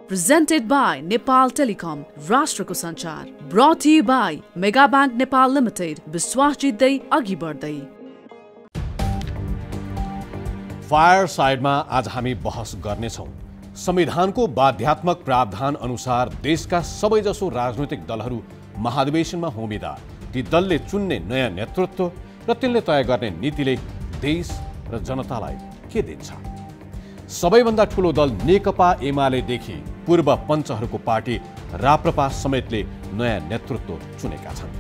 Presented by Nepal Telecom, राष्ट्रको संचार. Brought to you by Mega Bank Nepal Limited, विश्वास जित्दै अघि बढ्दै. फायर साइडमा आज हामी बहस गर्नेछौं. संविधानको बाध्यात्मक प्रावधान अनुसार देशका सबैजसो राजनैतिक दलहरू महाधिवेशनमा होमिँदा ती दलले चुन्ने नयाँ नेतृत्व र तिनले तय गर्ने नीतिले देश र जनतालाई के दिन्छ. सबैभन्दा ठूलो दल नेकपा एमालेदेखि पूर्व पञ्चहरूको पार्टी राप्रपा समेतले नयाँ नेतृत्व चुनेका छन्.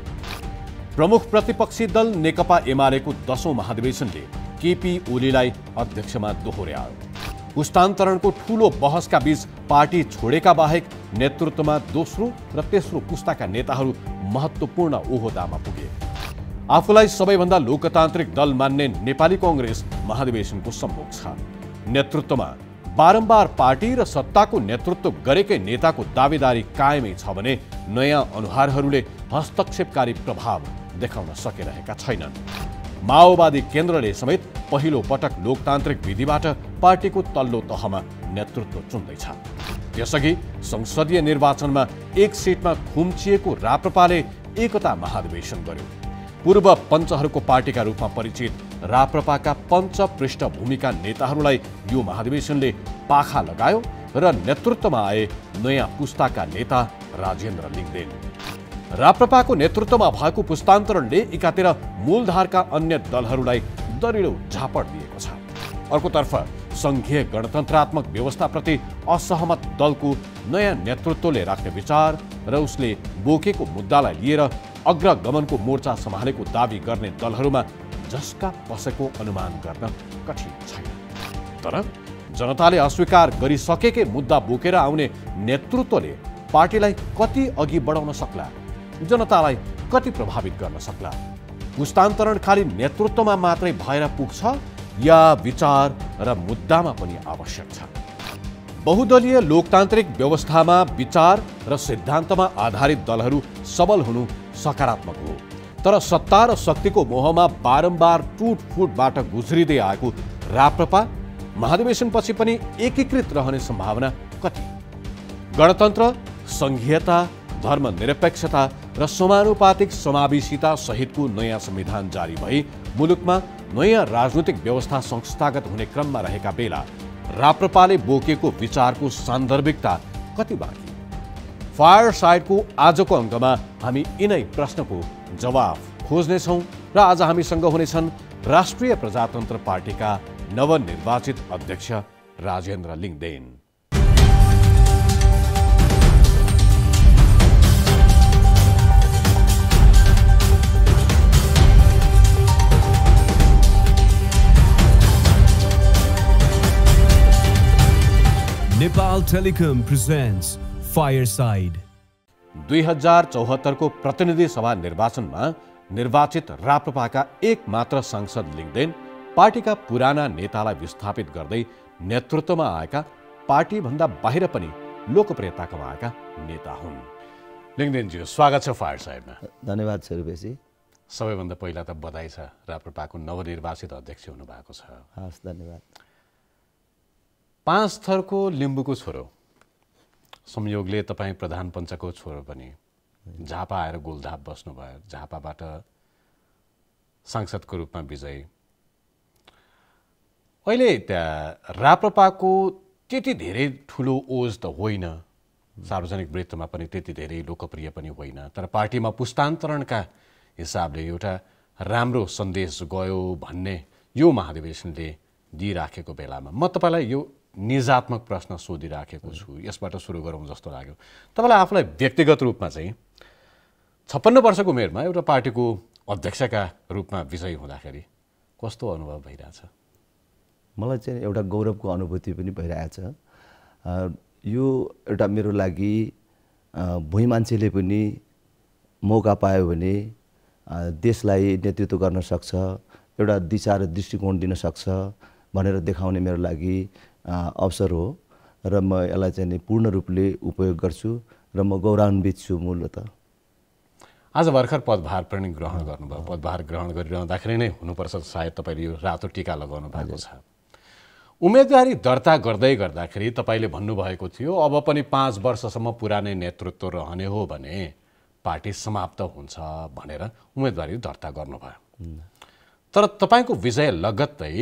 प्रमुख प्रतिपक्षी दल नेकपा एमालेको 10औं महाधिवेशनले केपी ओलीलाई अध्यक्षमा दोहोर्यायो. पुस्तान्तरणको ठूलो बहसका बीच पार्टी छोडेका बाहेक नेतृत्वमा दोस्रो र तेस्रो पुस्ताका नेताहरू महत्त्वपूर्ण ओहदामा पुगे. आफूलाई सबैभन्दा लोकतान्त्रिक दल मान्ने नेपाली कांग्रेस महाधिवेशनको सम्मुख छ. नेतृत्वमा बारम्बार पार्टी र सत्ताको नेतृत्व गरेकै नेताको दावेदारी कायमै छ भने नयाँ अनुहारहरूले हस्तक्षेपकारी प्रभाव देखाउन सकिरहेका छैनन्. माओवादी केन्द्रले समेत पहिलो पटक लोकतान्त्रिक विधिबाट पार्टीको तल्लो तहमा नेतृत्व चुन्दैछ. त्यसअघि संसदीय निर्वाचनमा एक सिटमा खुम्चिएको राप्रपाले एकता महाधिवेशन गर्यो. पूर्व पञ्चहरूको पार्टीका रूपमा परिचित राप्रपाका पञ्च पृष्ठभूमिका नेताहरूलाई यो महाधिवेशनले पाखा लगायो र नेतृत्वमा आए नयाँ पुस्ताका नेता राजेन्द्र लिङ्गदेन. राप्रपाको नेतृत्वमा भएको पुस्तान्तरणले एकातिर मूलधारका अन्य दलहरूलाई दरिलो झापड दिएको छ. अर्कोतर्फ संघीय गणतन्त्रात्मक व्यवस्थाप्रति असहमत दलको नयाँ नेतृत्वले राख्ने विचार र उसले बोकेको मुद्दालाई लिएर अग्रगमनको मोर्चा सम्हालेको दावी गर्ने दलहरूमा जसका पसेको अनुमान गर्न कठिन छैन. तर जनताले अस्वीकार गरिसकेकै मुद्दा बोकेर आउने नेतृत्वले पार्टीलाई कति अघि बढाउन सक्ला, जनतालाई कति प्रभावित गर्न सक्ला. पुस्तान्तरण खाली नेतृत्वमा मात्रै भएर पुग्छ या विचार र मुद्दामा पनि आवश्यक छ. बहुदलीय लोकतान्त्रिक व्यवस्थामा विचार र सिद्धान्तमा आधारित दलहरू सबल हुनु सकारात्मक हो. तर सत्ता र शक्तिको मोहमा बारम्बार टुटफुटबाट गुज्रिँदै आएको राप्रपा महाधिवेशनपछि पनि एकीकृत रहने सम्भावना कति. गणतन्त्र, संघीयता, धर्मनिरपेक्षता र समानुपातिक समावेशिता सहितको नयाँ संविधान जारी भई मुलुकमा नयाँ राजनैतिक व्यवस्था संस्थागत हुने क्रममा रहेका बेला राप्रपाले बोकेको विचारको सान्दर्भिकता कति बाँकी. फायर साइडको आजको अङ्कमा हामी यिनै प्रश्नको जवाफ खोज्नेछौँ र आज हामीसँग हुनेछन् राष्ट्रिय प्रजातन्त्र पार्टीका नवनिर्वाचित अध्यक्ष Rajendra Lingden. Nepal Telecom presents Fireside. 2074 को प्रतिनिधि सभा निर्वाचनमा निर्वाचित राप्रपाका एक मात्र सांसद लिङ्गदेन पार्टीका पुराना नेतालाई विस्थापित गर्दै नेतृत्वमा आएका पार्टीभन्दा बाहिर पनि लोकप्रियता कमाएका नेता हुन्. लिङ्गदेनजी, स्वागत छ फायर साइडमा. धन्यवाद सुरुपेशी. सबैभन्दा पहिला त बधाई छ, राप्रपाको नवनिर्वाचित अध्यक्ष हुनुभएको छ. हस्, धन्यवाद. 5 थरको लिम्बुको छोरो, संयोगले तपाईँ प्रधान पञ्चको छोरो पनि. झापा आएर गोलधाप बस्नुभयो, झापाबाट सांसदको रूपमा विजयी. अहिले त्यहाँ राप्रपाको त्यति धेरै ठुलो ओज त होइन, सार्वजनिक वृत्तमा पनि त्यति धेरै लोकप्रिय पनि होइन, तर पार्टीमा पुस्तान्तरणका हिसाबले एउटा राम्रो सन्देश गयो भन्ने यो महाधिवेशनले दिइराखेको बेलामा म तपाईँलाई यो निजात्मक प्रश्न सोधिराखेको छु. यसबाट सुरु गरौँ जस्तो लाग्यो. तपाईँलाई आफूलाई व्यक्तिगत रूपमा चाहिँ 56 वर्षको उमेरमा एउटा पार्टीको अध्यक्षका रूपमा विजयी हुँदाखेरि कस्तो अनुभव भइरहेछ? मलाई चाहिँ एउटा गौरवको अनुभूति पनि भइरहेछ. यो एउटा मेरो लागि भुइँ मान्छेले पनि मौका पायो भने देशलाई नेतृत्व गर्न सक्छ, एउटा दिशा र दृष्टिकोण दिन सक्छ भनेर देखाउने मेरो लागि अवसर हो र म यसलाई चाहिँ पूर्ण रूपले उपयोग गर्छु र म गौरवान्वित छु. मूलतः आज भर्खर पदभार पनि ग्रहण गर्नुभयो. पदभार ग्रहण गरिरहँदाखेरि नै हुनुपर्छ सायद तपाईँले यो रातो टिका लगाउनु भएको छ. उम्मेदवारी दर्ता गर्दै गर्दाखेरि तपाईँले भन्नुभएको थियो अब पनि 5 वर्षसम्म पुरानै नेतृत्व रहने हो भने पार्टी समाप्त हुन्छ भनेर उम्मेदवारी दर्ता गर्नुभयो। तर तपाईँको विजय लगत्तै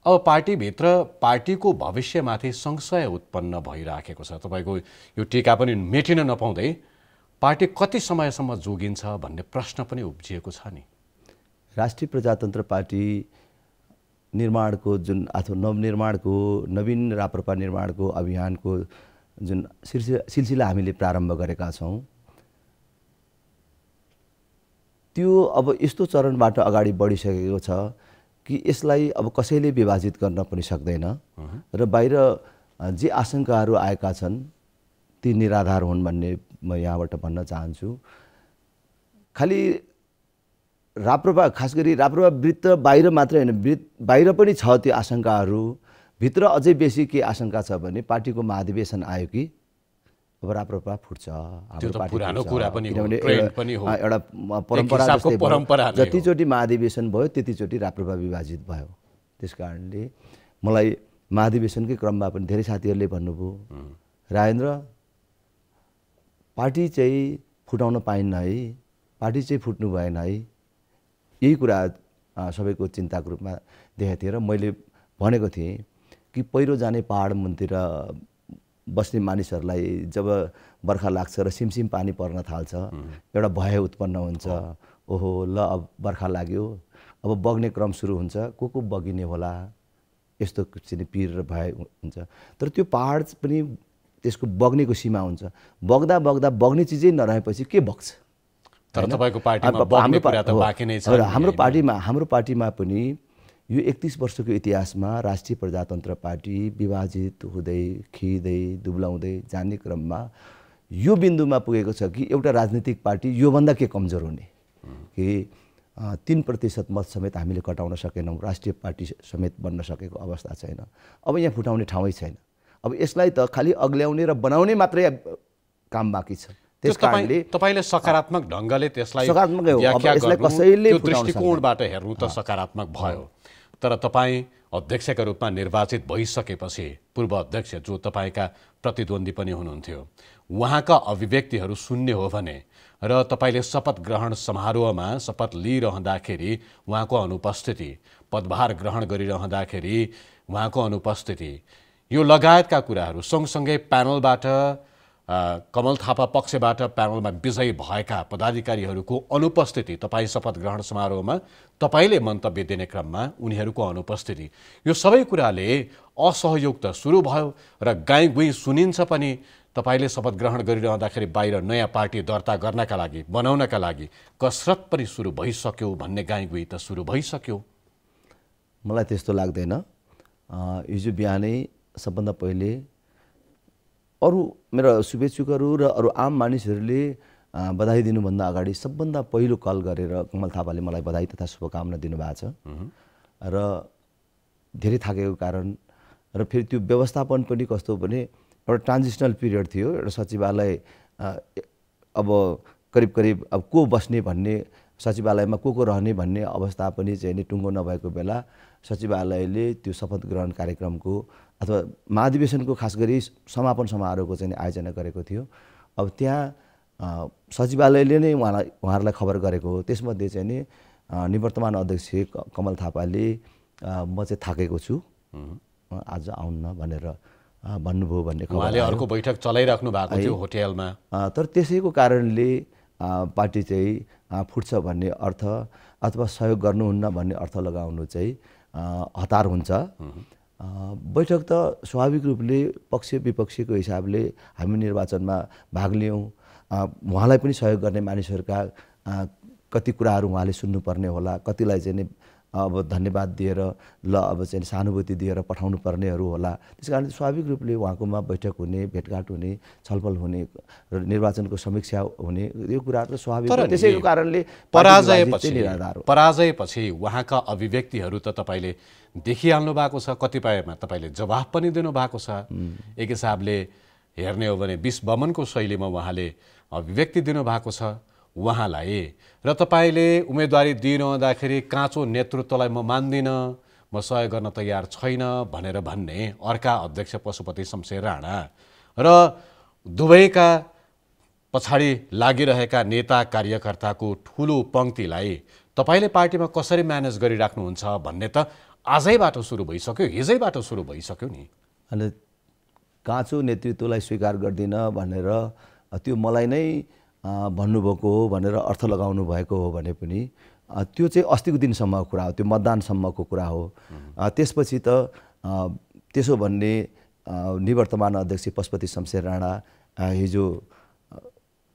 अब पार्टीभित्र पार्टीको भविष्यमाथि संशय उत्पन्न भइराखेको छ। तपाईँको यो टीका पनि मेटिन नपाउँदै पार्टी कति समयसम्म जोगिन्छ भन्ने प्रश्न पनि उब्जिएको छ नि। राष्ट्रिय प्रजातन्त्र पार्टी निर्माणको जुन अथवा नवनिर्माणको नवीन राप्रपा निर्माणको अभियानको जुन सिलसिला हामीले प्रारम्भ गरेका छौँ, त्यो अब यस्तो चरणबाट अगाडि बढिसकेको छ कि यसलाई अब कसैले विभाजित गर्न पनि सक्दैन र बाहिर जे आशंकाहरू आएका छन् ती निराधार हुन् भन्ने म यहाँबाट भन्न चाहन्छु। खालि राप्रपा, खास गरी राप्रपा वृत्त बाहिर मात्रै होइन, बाहिर पनि छ त्यो आशंकाहरू। भित्र अझै बेसी के आशंका छ भने पार्टीको महाधिवेशन आयो कि अब राप्रपा फुट्छ, हाम्रो पार्टी किनभने एउटा परम्परा जस्तै जतिचोटि महाधिवेशन भयो त्यतिचोटि राप्रपा विभाजित भयो। त्यस कारणले मलाई महाधिवेशनकै क्रममा पनि धेरै साथीहरूले भन्नुभयो, राजेन्द्र पार्टी चाहिँ फुटाउन पाइन्न है, पार्टी चाहिँ फुट्नु भएन है। यही कुरा सबैको चिन्ताको रूपमा देखेको थिएँ र मैले भनेको थिएँ कि पहिरो जाने पहाड मुनतिर बस्ने मानिसहरूलाई जब बर्खा लाग्छ र सिमसिम पानी पर्न थाल्छ एउटा भय उत्पन्न हुन्छ। ओहो ल अब बर्खा लाग्यो, अब बग्ने क्रम सुरु हुन्छ, को बगिने होला, यस्तो चाहिँ पिर र भय हुन्छ। तर त्यो पहाड पनि त्यसको बग्नेको सीमा हुन्छ। बग्दा बग्दा बग्ने चिजै नरहेपछि के बग्छ? तर तपाईको पार्टीमा बग्ने कुरा त बाँकी नै छ। हाम्रो पार्टीमा पनि यो 31 वर्षको इतिहासमा राष्ट्रिय प्रजातन्त्र पार्टी विभाजित हुँदै खिँदै दुब्लाउँदै जाने क्रममा यो बिन्दुमा पुगेको छ कि एउटा राजनीतिक पार्टी योभन्दा के कमजोर हुने कि 3% मत समेत हामीले कटाउन सकेनौँ, राष्ट्रिय पार्टी समेत बन्न सकेको अवस्था छैन। अब यहाँ फुटाउने ठाउँै छैन। अब यसलाई त खालि अग्ल्याउने र बनाउने मात्रै काम बाँकी छ। तपाईले सकारात्मक ढंगले त्यसलाई व्याख्या गर्नु, त्यो दृष्टिकोणबाट हेर्नु त सकारात्मक भयो। तर तपाईँ अध्यक्षका रूपमा निर्वाचित भइसकेपछि पूर्व अध्यक्ष जो तपाईका प्रतिद्वन्दी पनि हुनुहुन्थ्यो, उहाँका अभिव्यक्तिहरू सुन्ने हो भने र तपाईले शपथ ग्रहण समारोहमा शपथ लिइरहँदाखेरि उहाँको अनुपस्थिति, पदभार ग्रहण गरिरहँदाखेरि उहाँको अनुपस्थिति, यो लगायतका कुराहरू सँगसँगै प्यानलबाट कमल थापा पक्षबाट प्यानलमा विजयी भएका पदाधिकारीहरूको अनुपस्थिति, तपाईँ शपथ ग्रहण समारोहमा तपाईले मन्तव्य दिने क्रममा उनीहरूको अनुपस्थिति, यो सबै कुराले असहयोग त सुरु भयो र गाई गुई सुनिन्छ पनि। तपाईले शपथ ग्रहण गरिरहँदाखेरि बाहिर नयाँ पार्टी दर्ता गर्नका लागि, बनाउनका लागि कसरत पनि सुरु भइसक्यो भन्ने गाई गुई त सुरु भइसक्यो। मलाई त्यस्तो लाग्दैन। हिजो बिहानै सबभन्दा पहिले अरू मेरा शुभेच्छुकहरू र अरू आम मानिसहरूले बधाई दिनुभन्दा अगाडि सबभन्दा पहिलो कल गरेर कमल थापाले मलाई बधाई तथा शुभकामना दिनुभएको छ र धेरै थाकेको कारण र फेरि त्यो व्यवस्थापन पनि कस्तो भने एउटा ट्रान्जिसनल पिरियड थियो। एउटा सचिवालय अब करिब अब को बस्ने भन्ने, सचिवालयमा को रहने भन्ने अवस्था पनि चाहिँ नि टुङ्गो नभएको बेला सचिवालयले त्यो शपथ ग्रहण कार्यक्रमको अथवा महाधिवेशनको खास गरी समापन समारोहको चाहिँ आयोजना गरेको थियो। अब त्यहाँ सचिवालयले नै उहाँहरूलाई खबर गरेको हो। त्यसमध्ये चाहिँ नि निवर्तमान अध्यक्ष कमल थापाले म चाहिँ थाकेको छु, आज आउन्न भनेर भन्नुभयो भन्ने खबर। उहाँले अर्को बैठक चलाइराख्नु भएको थियो होटेलमा। तर त्यसैको कारणले पार्टी चाहिँ फुट्छ भन्ने अर्थ अथवा सहयोग गर्नुहुन्न भन्ने अर्थ लगाउनु चाहिँ हतार हुन्छ। बैठक त स्वाभाविक रूपले पक्ष विपक्षीको हिसाबले हामी निर्वाचनमा भाग लियौँ, उहाँलाई पनि सहयोग गर्ने मानिसहरूका कति कुराहरू उहाँले सुन्नुपर्ने होला, कतिलाई चाहिँ अब धन्यवाद दिएर ल अब चाहिँ सहानुभूति दिएर पठाउनु पर्नेहरू होला। त्यस कारण स्वाभाविक रूपले उहाँकोमा बैठक हुने, भेटघाट हुने, छलफल हुने र निर्वाचनको समीक्षा हुने यो कुराहरू त स्वाभाविक हो। त्यसैको कारणले पराजयपछि उहाँका अभिव्यक्तिहरू त तपाईँले देखिहाल्नु भएको छ, कतिपयमा तपाईँले जवाफ पनि दिनुभएको छ। एक हिसाबले हेर्ने हो भने विष वमनको शैलीमा उहाँले अभिव्यक्ति दिनुभएको छ उहाँलाई, र तपाईँले उम्मेदवारी दिइरहँदाखेरि काँचो नेतृत्वलाई म मान्दिनँ, म म सहयोग गर्न तयार छैन भनेर भन्ने अर्का अध्यक्ष पशुपति शमशेर राणा र दुवैका पछाडि लागिरहेका नेता कार्यकर्ताको ठुलो पङ्क्तिलाई तपाईले पार्टीमा कसरी म्यानेज गरिराख्नुहुन्छ भन्ने त आजैबाट सुरु भइसक्यो, हिजैबाट सुरु भइसक्यो नि। अनि काँचो नेतृत्वलाई स्वीकार गर्दिन भनेर त्यो मलाई नै भन्नुभएको हो भनेर अर्थ लगाउनु भएको हो भने पनि त्यो चाहिँ अस्तिको दिनसम्मको कुरा हो, त्यो मतदानसम्मको कुरा हो। त्यसपछि त त्यसो भन्ने निवर्तमान अध्यक्ष पशुपति शमशेर राणा हिजो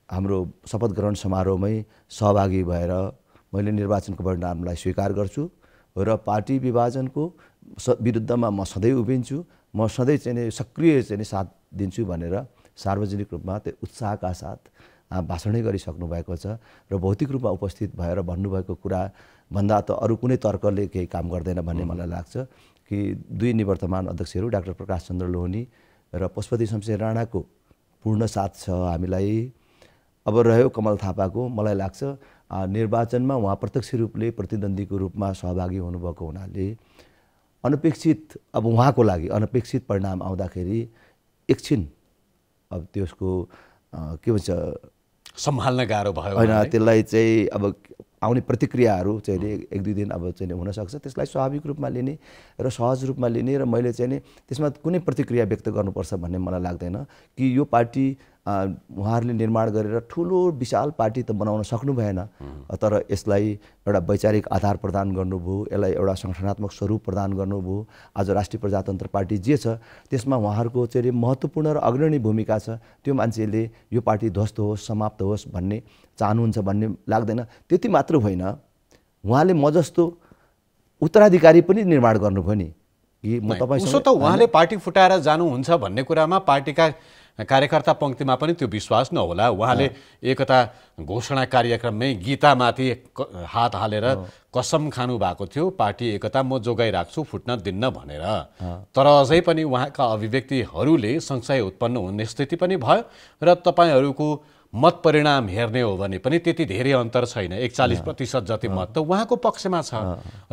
हाम्रो शपथ ग्रहण समारोहमै सहभागी भएर मैले निर्वाचनको परिणामलाई स्वीकार गर्छु र पार्टी विभाजनको विरुद्धमा म सधैँ उभिन्छु, म सधैँ चाहिँ सक्रिय चाहिँ साथ दिन्छु भनेर सार्वजनिक रूपमा त्यो उत्साहका साथ भाषणै गरिसक्नु भएको छ र भौतिक रूपमा उपस्थित भएर भन्नुभएको कुरा भन्दा त अरू कुनै तर्कले केही काम गर्दैन भन्ने मलाई लाग्छ कि दुई निवर्तमान अध्यक्षहरू डाक्टर प्रकाश चन्द्र लोहनी र पशुपति शमशेर राणाको पूर्ण साथ छ हामीलाई। अब रह्यो कमल थापाको, मलाई लाग्छ निर्वाचनमा उहाँ प्रत्यक्ष रूपले प्रतिद्वन्द्वीको रूपमा सहभागी हुनुभएको हुनाले अनपेक्षित अब उहाँको लागि अनपेक्षित परिणाम आउँदाखेरि एकछिन अब त्यसको के भन्छ सम्हाल्न गाह्रो भयो होइन, त्यसलाई चाहिँ अब आउने प्रतिक्रियाहरू चाहिँ एक दुई दिन अब चाहिँ हुनसक्छ, त्यसलाई स्वाभाविक रूपमा लिने र सहज रूपमा लिने र मैले चाहिँ नि त्यसमा कुनै प्रतिक्रिया व्यक्त गर्नुपर्छ भन्ने मलाई लाग्दैन कि यो पार्टी उहाँहरूले निर्माण गरेर ठुलो विशाल पार्टी त बनाउन सक्नु भएन, तर यसलाई एउटा वैचारिक आधार प्रदान गर्नुभयो, यसलाई एउटा सङ्गठनात्मक स्वरूप प्रदान गर्नुभयो। आज राष्ट्रिय प्रजातन्त्र पार्टी जे छ त्यसमा उहाँहरूको चाहिँ महत्त्वपूर्ण र अग्रणी भूमिका छ। त्यो मान्छेले यो पार्टी ध्वस्त होस् समाप्त होस् भन्ने चाहनुहुन्छ भन्ने लाग्दैन। त्यति मात्र होइन, उहाँले म जस्तो उत्तराधिकारी पनि निर्माण गर्नुभयो नि कि म तपाईसँग उसो त उहाँले पार्टी फुटाएर जानुहुन्छ भन्ने कुरामा पार्टीका कार्यकर्ता पङ्क्तिमा पनि त्यो विश्वास नहोला। उहाँले एकता घोषणा कार्यक्रममै गीतामाथि हात हालेर कसम खानु भएको थियो पार्टी एकता म जोगाइराख्छु फुट्न दिन्न भनेर, तर अझै पनि उहाँका अभिव्यक्तिहरूले संशय उत्पन्न हुने स्थिति पनि भयो र तपाईँहरूको मत परिणाम हेर्ने हो भने पनि त्यति धेरै अन्तर छैन, 41% जति मत त उहाँको पक्षमा छ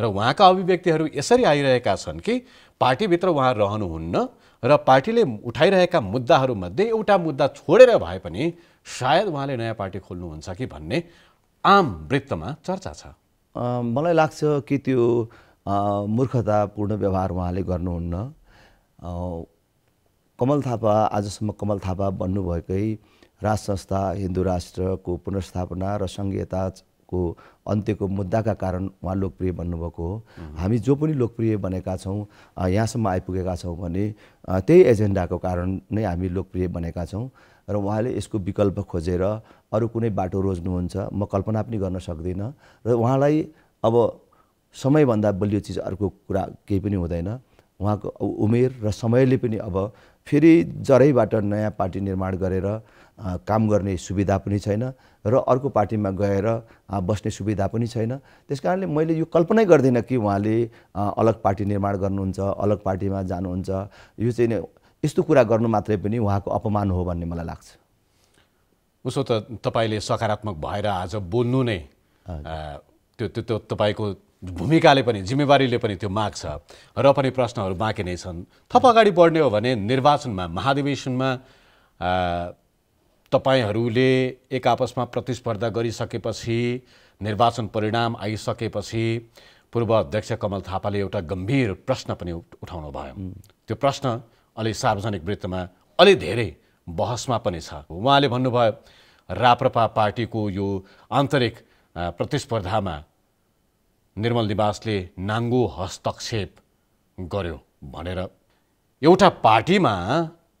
र उहाँका अभिव्यक्तिहरू यसरी आइरहेका छन् कि पार्टीभित्र उहाँ रहनुहुन्न र पार्टीले उठाइरहेका मुद्दाहरूमध्ये एउटा मुद्दा छोडेर भए पनि सायद उहाँले नयाँ पार्टी खोल्नुहुन्छ कि भन्ने आम वृत्तमा चर्चा छ। मलाई लाग्छ कि त्यो मूर्खतापूर्ण व्यवहार उहाँले गर्नुहुन्न। कमल थापा आजसम्म कमल थापा बन्नुभएकै राज संस्था हिन्दू राष्ट्रको पुनर्स्थापना र सङ्घीयताको अन्त्यको मुद्दाका कारण उहाँ लोकप्रिय बन्नुभएको हो। हामी जो पनि लोकप्रिय बनेका छौँ, यहाँसम्म आइपुगेका छौँ भने त्यही एजेन्डाको कारण नै हामी लोकप्रिय बनेका छौँ र उहाँले यसको विकल्प खोजेर अरू कुनै बाटो रोज्नुहुन्छ म कल्पना पनि गर्न सक्दिनँ र उहाँलाई अब समयभन्दा बलियो चिज अर्को कुरा केही पनि हुँदैन। उहाँको उमेर र समयले पनि अब फेरि जरैबाट नयाँ पार्टी निर्माण गरेर काम गर्ने सुविधा पनि छैन र अर्को पार्टीमा गएर बस्ने सुविधा पनि छैन। त्यसकारणले मैले यो कल्पनै गर्दिनँ कि उहाँले अलग पार्टी निर्माण गर्नुहुन्छ, अलग पार्टीमा जानुहुन्छ। यो चाहिँ यस्तो कुरा गर्नु मात्रै पनि उहाँको अपमान हो भन्ने मलाई लाग्छ। उसो त तपाईँले सकारात्मक भएर आज बोल्नु नै त्यो तपाईँको भूमिकाले पनि जिम्मेवारीले पनि त्यो माग्छ र पनि प्रश्नहरू बाँकी नै छन्। थप अगाडि बढ्ने हो भने निर्वाचनमा महाधिवेशनमा तपाईहरूले एक आपसमा प्रतिस्पर्धा गरिसकेपछि निर्वाचन परिणाम आइसकेपछि पूर्व अध्यक्ष कमल थापाले एउटा गम्भीर प्रश्न पनि उठाउनु भयो। त्यो प्रश्न अलि सार्वजनिक वृत्तमा अलि धेरै बहसमा पनि छ। उहाँले भन्नुभयो राप्रपा पार्टीको यो आन्तरिक प्रतिस्पर्धामा निर्मल निवासले नाङ्गो हस्तक्षेप गर्यो भनेर। एउटा पार्टीमा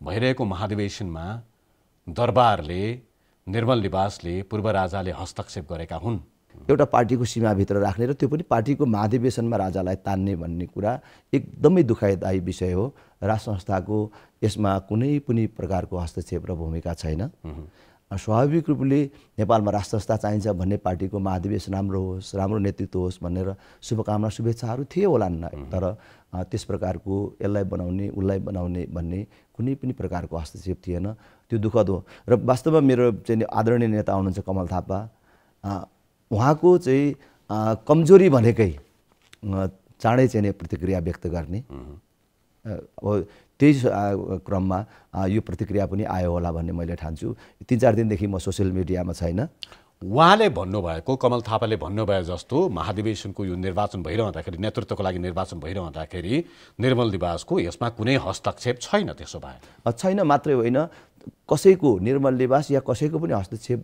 भइरहेको महाधिवेशनमा दरबारले निर्मल निवासले पूर्व राजाले हस्तक्षेप गरेका हुन्। एउटा पार्टीको सीमाभित्र राख्ने र त्यो पनि पार्टीको महाधिवेशनमा राजालाई तान्ने भन्ने कुरा एकदमै दुःखदायी विषय हो। राज संस्थाको यसमा कुनै पनि प्रकारको हस्तक्षेप र भूमिका छैन। स्वाभाविक रूपले नेपालमा राज संस्था चाहिन्छ भन्ने पार्टीको महाधिवेशन राम्रो होस्, राम्रो नेतृत्व होस् भनेर शुभकामना शुभेच्छाहरू थिए होलान्, तर त्यस प्रकारको यसलाई बनाउने उसलाई बनाउने भन्ने कुनै पनि प्रकारको हस्तक्षेप थिएन। त्यो दुःखद हो र वास्तवमा मेरो चाहिँ आदरणीय नेता हुनुहुन्छ कमल थापा, उहाँको चाहिँ कमजोरी भनेकै चाँडै चाहिँ नि प्रतिक्रिया व्यक्त गर्ने। अब त्यही क्रममा यो प्रतिक्रिया पनि आयो होला भन्ने मैले ठान्छु। 3-4 दिनदेखि म सोसियल मिडियामा छैन। उहाँले भन्नुभएको, कमल थापाले भन्नुभयो जस्तो महाधिवेशनको यो निर्वाचन भइरहँदाखेरि, नेतृत्वको लागि निर्वाचन भइरहँदाखेरि निर्मल निवासको यसमा कुनै हस्तक्षेप छैन। त्यसो भए छैन मात्रै होइन, कसैको निर्मल निवास या कसैको पनि हस्तक्षेप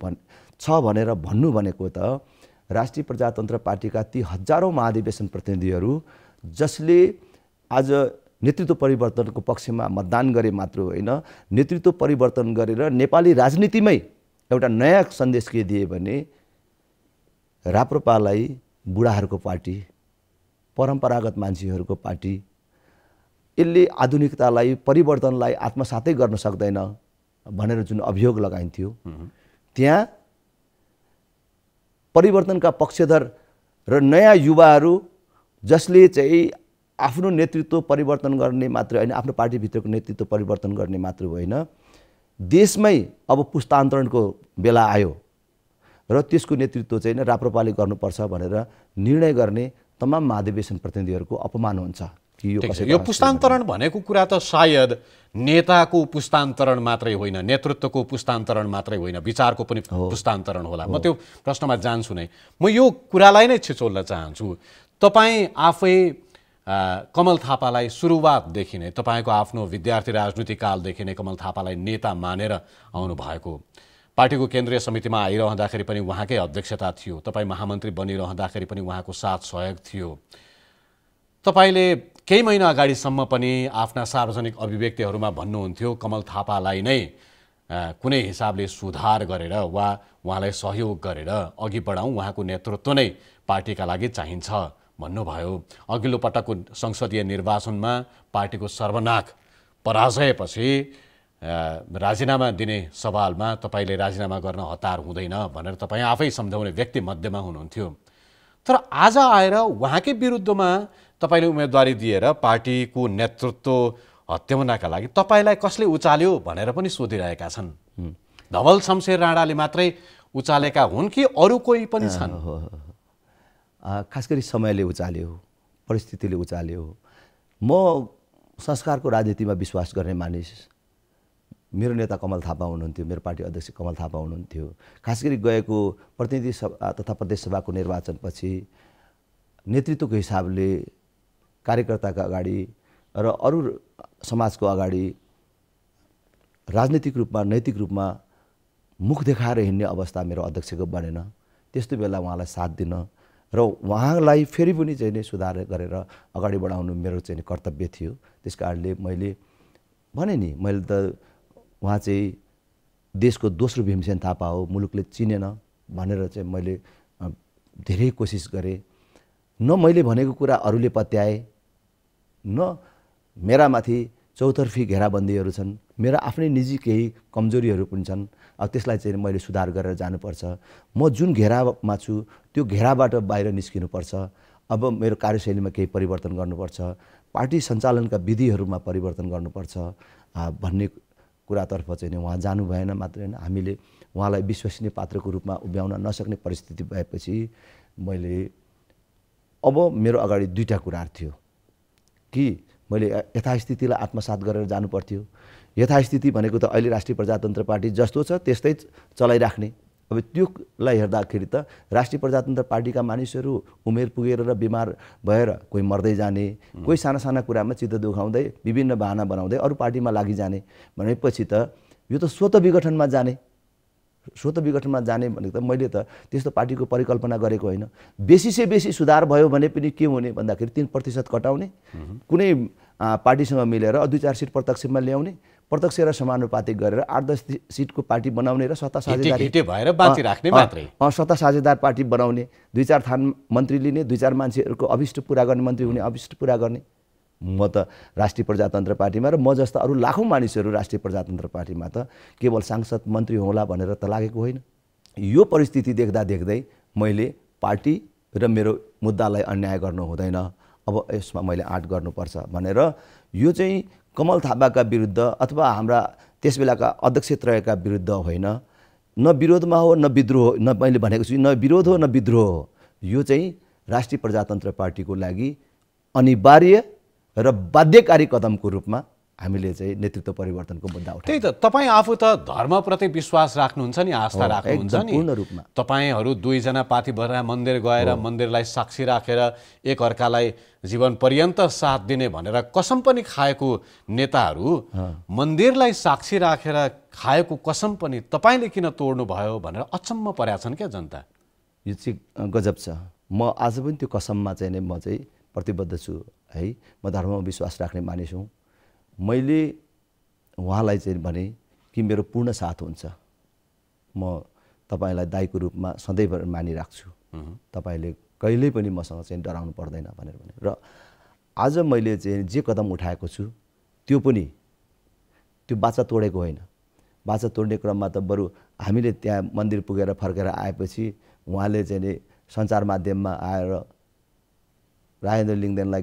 छ भनेर भन्नु भनेको त राष्ट्रिय प्रजातन्त्र पार्टीका ती हजारौँ महाधिवेशन प्रतिनिधिहरू जसले आज नेतृत्व परिवर्तनको पक्षमा मतदान गरे मात्र होइन, नेतृत्व परिवर्तन गरेर नेपाली राजनीतिमै एउटा नयाँ सन्देश के दिए भने राप्रपालाई बुढाहरूको पार्टी, परम्परागत मान्छेहरूको पार्टी, यसले आधुनिकतालाई परिवर्तनलाई आत्मसातै गर्न सक्दैन भनेर जुन अभियोग लगाइन्थ्यो, त्यहाँ परिवर्तनका पक्षधर र नयाँ युवाहरू जसले चाहिँ आफ्नो नेतृत्व परिवर्तन गर्ने मात्र होइन, आफ्नो पार्टीभित्रको नेतृत्व परिवर्तन गर्ने मात्र होइन, देशमै अब पुस्तान्तरणको बेला आयो र त्यसको नेतृत्व चाहिँ राप्रपाले गर्नुपर्छ भनेर निर्णय गर्ने तमाम महाधिवेशन प्रतिनिधिहरूको अपमान हुन्छ कि यो पुस्तान्तरण भनेको कुरा त सायद नेताको पुस्तान्तरण मात्रै होइन, नेतृत्वको पुस्तान्तरण मात्रै होइन, विचारको पनि पुस्तान्तरण होला। म त्यो प्रश्नमा जान्छु नै। म यो कुरालाई नै छिचोल्न चाहन्छु। तपाईँ आफै कमल थापालाई सुरुवातदेखि नै, तपाईँको आफ्नो विद्यार्थी राजनीतिक कालदेखि नै कमल थापालाई नेता मानेर आउनु भएको, पार्टीको केन्द्रीय समितिमा आइरहँदाखेरि पनि उहाँकै अध्यक्षता थियो, तपाईँ महामन्त्री बनिरहँदाखेरि पनि उहाँको साथ सहयोग थियो। तपाईले केही महिना अगाडिसम्म पनि आफ्ना सार्वजनिक अभिव्यक्तिहरूमा भन्नुहुन्थ्यो कमल थापालाई नै कुनै हिसाबले सुधार गरेर वा उहाँलाई सहयोग गरेर अघि बढाउँ, उहाँको नेतृत्व नै पार्टीका लागि चाहिन्छ भन्नुभयो। अघिल्लो पटकको संसदीय निर्वाचनमा पार्टीको सर्वनाक पराजयपछि राजीनामा दिने सवालमा तपाईले राजीनामा गर्न हतार हुँदैन भनेर तपाईँ आफै सम्झाउने व्यक्ति मध्येमा हुनुहुन्थ्यो। तर आज आएर उहाँकै विरुद्धमा तपाईले उम्मेदवारी दिएर पार्टीको नेतृत्व हत्याउनका लागि तपाईलाई कसले उचाल्यो भनेर पनि सोधिरहेका छन्। धवल शमशेर राणाले मात्रै उचालेका हुन् कि अरू कोही पनि छन्? खास गरी समयले उचाल्यो, परिस्थितिले उचाल्यो। म संस्कारको राजनीतिमा विश्वास गर्ने मानिस, मेरो नेता कमल थापा हुनुहुन्थ्यो, मेरो पार्टी अध्यक्ष कमल थापा हुनुहुन्थ्यो। खास गरी गएको प्रतिनिधि सभा तथा प्रदेश सभाको निर्वाचनपछि नेतृत्वको हिसाबले कार्यकर्ताका अगाडि र अरू समाजको अगाडि राजनीतिक रूपमा, नैतिक रूपमा मुख देखाएर हिँड्ने अवस्था मेरो अध्यक्षको बनेन। त्यस्तो बेला उहाँलाई साथ दिन र उहाँलाई फेरि पनि चाहिँ सुधार गरेर अगाडि बढाउनु मेरो चाहिँ कर्तव्य थियो। त्यस कारणले मैले भने नि, मैले त उहाँ चाहिँ देशको दोस्रो भीमसेन थापा हो, मुलुकले चिनेन भनेर चाहिँ मैले धेरै कोसिस गरेँ। न मैले भनेको कुरा अरूले पत्याए, न मेरा माथि चौतर्फी घेराबन्दीहरू छन्, मेरा आफ्नै निजी केही कमजोरीहरू पनि छन्। अब त्यसलाई चाहिँ मैले सुधार गरेर जानुपर्छ। म जुन घेरामा छु त्यो घेराबाट बाहिर निस्किनुपर्छ। अब मेरो कार्यशैलीमा केही परिवर्तन गर्नुपर्छ, पार्टी सञ्चालनका विधिहरूमा परिवर्तन गर्नुपर्छ भन्ने कुरातर्फ चाहिँ उहाँ जानु भएन। मात्र होइन, हामीले उहाँलाई विश्वसनीय पात्रको रूपमा उभ्याउन नसक्ने परिस्थिति भएपछि मैले अब मेरो अगाडि दुईटा कुराहरू थियो कि मैले यथास्थितिलाई आत्मसात गरेर जानु पर्थ्यो। यथास्थिति भनेको त अहिले राष्ट्रिय प्रजातन्त्र पार्टी जस्तो छ त्यस्तै चलाइराख्ने। अब त्योलाई हेर्दाखेरि त राष्ट्रिय प्रजातन्त्र पार्टीका मानिसहरू उमेर पुगेर र बिमार भएर कोही मर्दै जाने, कोही साना साना कुरामा चित्त दुखाउँदै विभिन्न बहाना बनाउँदै अरू पार्टीमा लागि जाने भनेपछि त यो त स्वत विघटनमा जाने। स्वत विघटनमा जाने भनेको त मैले त त्यस्तो पार्टीको परिकल्पना गरेको होइन। बेसी से बेसी सुधार भयो भने पनि के हुने भन्दाखेरि 3% कटाउने, कुनै पार्टीसँग मिलेर 2-4 सिट प्रत्यक्षमा ल्याउने, प्रत्यक्ष र समानुपातिक गरेर 8-10 सिटको पार्टी बनाउने र सत्ता साझेदारी भएर बाँची राख्ने मात्रै। सत्ता साझेदार पार्टी बनाउने, 2-4 थान मन्त्री लिने, 2-4 मान्छेहरूको अभिष्ट पुरा गर्ने, मन्त्री हुने अभिष्ट पुरा गर्ने। म त राष्ट्रिय प्रजातन्त्र पार्टीमा र म जस्ता अरू लाखौँ मानिसहरू राष्ट्रिय प्रजातन्त्र पार्टीमा त केवल सांसद मन्त्री होला भनेर त लागेको होइन। यो परिस्थिति देख्दा देख्दै मैले पार्टी र मेरो मुद्दालाई अन्याय गर्नु हुँदैन, अब यसमा मैले आँट गर्नुपर्छ भनेर यो चाहिँ कमल थापाका विरुद्ध अथवा हाम्रा त्यसबेलाका अध्यक्षत्रयका विरुद्ध होइन, न विरोधमा हो न विद्रोह, न मैले भनेको छु न विरोध हो न विद्रोह हो। यो चाहिँ राष्ट्रिय प्रजातन्त्र पार्टीको लागि अनिवार्य र बाध्यकारी कदमको रूपमा हामीले चाहिँ नेतृत्व परिवर्तनको मुद्दा उठायौँ। त्यही त तपाईँ आफू त धर्मप्रति विश्वास राख्नुहुन्छ नि, आस्था राख्नुहुन्छ नि। पूर्ण रूपमा तपाईँहरू दुईजना पाथी भएर मन्दिर गएर मन्दिरलाई साक्षी राखेर एकअर्कालाई जीवन पर्यन्त साथ दिने भनेर कसम पनि खाएको नेताहरू मन्दिरलाई साक्षी राखेर खाएको कसम पनि तपाईँले किन तोड्नु भयो भनेर अचम्म परेका छन् क्या जनता। यो चाहिँ गजब छ। म आज पनि त्यो कसममा चाहिँ नै म चाहिँ प्रतिबद्ध छु है। म धर्ममा विश्वास राख्ने मानिस हुँ। मैले उहाँलाई चाहिँ भने कि मेरो पूर्ण साथ हुन्छ, म तपाईँलाई दाइको रूपमा सधैँ मानिराख्छु, तपाईँले कहिल्यै पनि मसँग चाहिँ डराउनु पर्दैन भनेर भने। र आज मैले चाहिँ जे कदम उठाएको छु त्यो पनि त्यो बाचा तोडेको होइन। बाचा तोड्ने क्रममा त बरु हामीले त्यहाँ मन्दिर पुगेर फर्केर आएपछि उहाँले चाहिँ नि सञ्चार माध्यममा आएर राजेन्द्र लिङ्गदेनलाई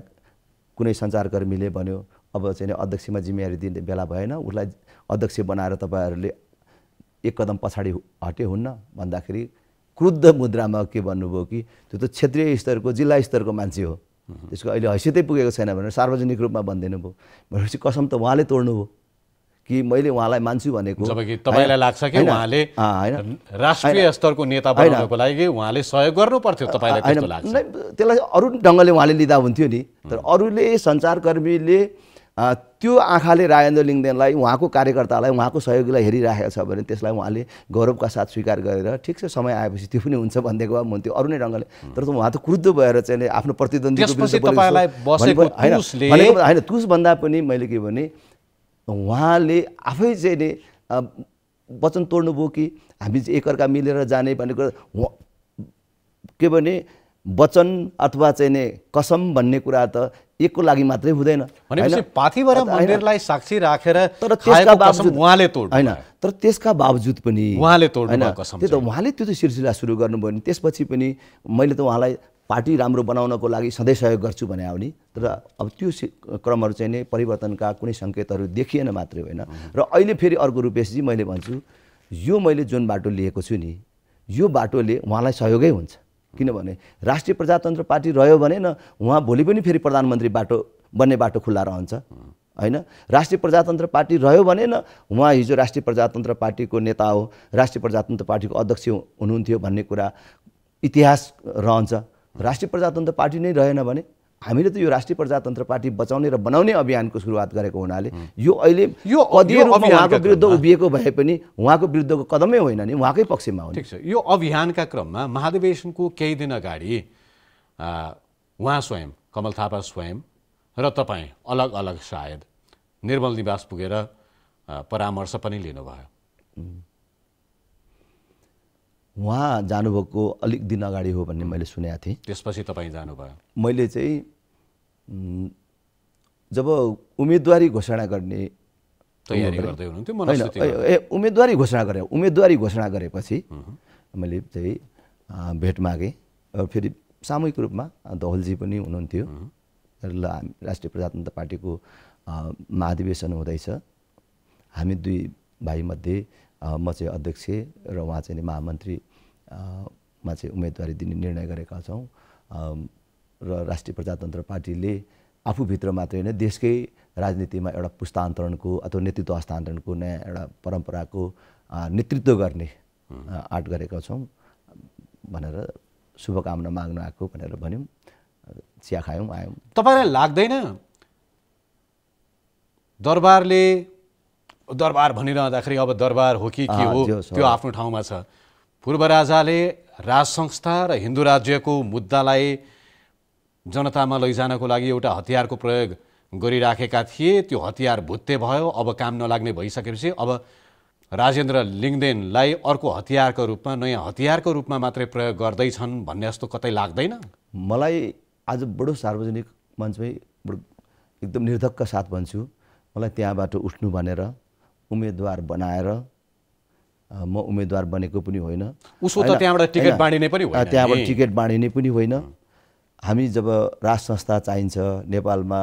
कुनै सञ्चारकर्मीले भन्यो अब चाहिँ अध्यक्षमा जिम्मेवारी दिने बेला भएन, उसलाई अध्यक्ष बनाएर तपाईँहरूले एक कदम पछाडि हटे हुन्न भन्दाखेरि क्रुद्ध मुद्रामा के भन्नुभयो कि त्यो त क्षेत्रीय स्तरको जिल्ला स्तरको मान्छे हो, त्यसको अहिले हैसियतै पुगेको छैन भनेर सार्वजनिक रूपमा भनिदिनु भयो। भनेपछि कसम त उहाँले तोड्नु हो कि मैले उहाँलाई मान्छु भनेको। जबकि तपाईँलाई लाग्छ कि उहाँले राष्ट्रिय स्तरको नेता बनाउनको लागि उहाँले सहयोग गर्नु पर्थ्यो, तपाईँलाई त्यस्तो लाग्छ? त्यसलाई अरू ढङ्गले उहाँले लिँदा हुन्थ्यो नि। तर अरूले सञ्चारकर्मीले त्यो आँखाले राजेन्द्र लिङ्गदेनलाई उहाँको कार्यकर्तालाई उहाँको सहयोगीलाई हेरिराखेको छ भने त्यसलाई उहाँले गौरवका साथ स्वीकार गरेर ठिक छ समय आएपछि त्यो पनि हुन्छ भनिदिएको भए हुन्थ्यो अरू नै ढङ्गले। तर उहाँ त क्रुद्ध भएर चाहिँ आफ्नो प्रतिद्वन्दीको होइन तुसभन्दा पनि मैले के भने उहाँले आफै चाहिँ नि वचन तोड्नुभयो कि हामी चाहिँ एकअर्का मिलेर जाने भनेको के भने वचन अथवा चाहिँ नि कसम भन्ने कुरा त एकको लागि मात्रै हुँदैन। भनेपछि पाथीभएर मन्दिरलाई साक्षी राखेर तर त्यसका बावजुद उहाँले तोड्नु होइन, तर त्यसका बावजुद पनि उहाँले तोड्नु कसम। त्यो त उहाँले त्यो त सिलसिला सुरु गर्नुभयो नि। त्यसपछि पनि मैले त उहाँलाई पार्टी राम्रो बनाउनको लागि सधैँ सहयोग गर्छु भने आउने। तर अब त्यो क्रमहरू चाहिँ नै परिवर्तनका कुनै सङ्केतहरू देखिएन मात्रै होइन। र अहिले फेरि अर्को रूपेशजी मैले भन्छु यो मैले जुन बाटो लिएको छु नि यो बाटोले उहाँलाई सहयोगै हुन्छ। किनभने राष्ट्रिय प्रजातन्त्र पार्टी रह्यो भने न उहाँ भोलि पनि फेरि प्रधानमन्त्री बाटो बन्ने बाटो खुल्ला रहन्छ होइन। राष्ट्रिय प्रजातन्त्र पार्टी रह्यो भने न उहाँ हिजो राष्ट्रिय प्रजातन्त्र पार्टीको नेता हो, राष्ट्रिय प्रजातन्त्र पार्टीको अध्यक्ष हुनुहुन्थ्यो भन्ने कुरा इतिहास रहन्छ। राष्ट्रिय प्रजातन्त्र पार्टी नै रहेन भने हामीले त यो राष्ट्रिय प्रजातन्त्र पार्टी बचाउने र बनाउने अभियानको सुरुवात गरेको हुनाले यो अहिले उहाँको विरुद्ध उभिएको भए पनि उहाँको विरुद्धको कदमै होइन नि, उहाँकै पक्षमा हो। ठिक छ। यो अभियानका क्रममा महाधिवेशनको केही दिन अगाडि उहाँ स्वयं कमल थापा स्वयं र तपाईँ अलग अलग सायद निर्मल निवास पुगेर परामर्श पनि लिनुभयो। उहाँ जानुभएको अलिक दिन अगाडि हो भन्ने मैले सुनेको थिएँ। त्यसपछि तपाईँ जानुभयो? मैले चाहिँ जब उम्मेदवारी घोषणा गर्ने तयारी गर्दै हुनुहुन्थ्यो उम्मेदवारी घोषणा गरेपछि मैले चाहिँ भेट मागेँ। फेरि सामूहिक रूपमा दहलजी पनि हुनुहुन्थ्यो। राष्ट्रिय प्रजातन्त्र पार्टीको महाधिवेशन हुँदैछ, हामी दुई भाइमध्ये म चाहिँ अध्यक्ष र उहाँ चाहिँ महामन्त्री मा चाहिँ उम्मेदवारी दिने निर्णय गरेका छौँ। र राष्ट्रिय प्रजातन्त्र पार्टीले आफूभित्र मात्रै होइन देशकै राजनीतिमा एउटा पुस्तान्तरणको अथवा नेतृत्व हस्तान्तरणको नयाँ एउटा परम्पराको नेतृत्व गर्ने आँट गरेका छौँ भनेर शुभकामना माग्न आएको भनेर भन्यौँ। चिया खायौँ आयौँ। तपाईँलाई लाग्दैन दरबार भनिरहँदाखेरि अब दरबार हो कि के हो त्यो आफ्नो ठाउँमा छ। पूर्व राजाले राज संस्था र हिन्दू राज्यको मुद्दालाई जनतामा लैजानको लागि एउटा हतियारको प्रयोग गरिराखेका थिए। त्यो हतियार भुत्ते भयो, अब काम नलाग्ने भइसकेपछि अब राजेन्द्र लिङ्गदेनलाई अर्को हतियारको रूपमा नयाँ हतियारको रूपमा मात्रै प्रयोग गर्दैछन् भन्ने जस्तो कतै लाग्दैन? मलाई आज बडो सार्वजनिक मञ्चमै एकदम निर्धक्क साथ भन्छु, मलाई त्यहाँबाट उठ्नु भनेर उम्मेदवार बनाएर म उम्मेदवार बनेको पनि होइन। उसो त त्यहाँबाट टिकट बाँडिने पनि होइन। त्यहाँबाट टिकट बाँडिने पनि होइन। हामी जब राज संस्था चाहिन्छ नेपालमा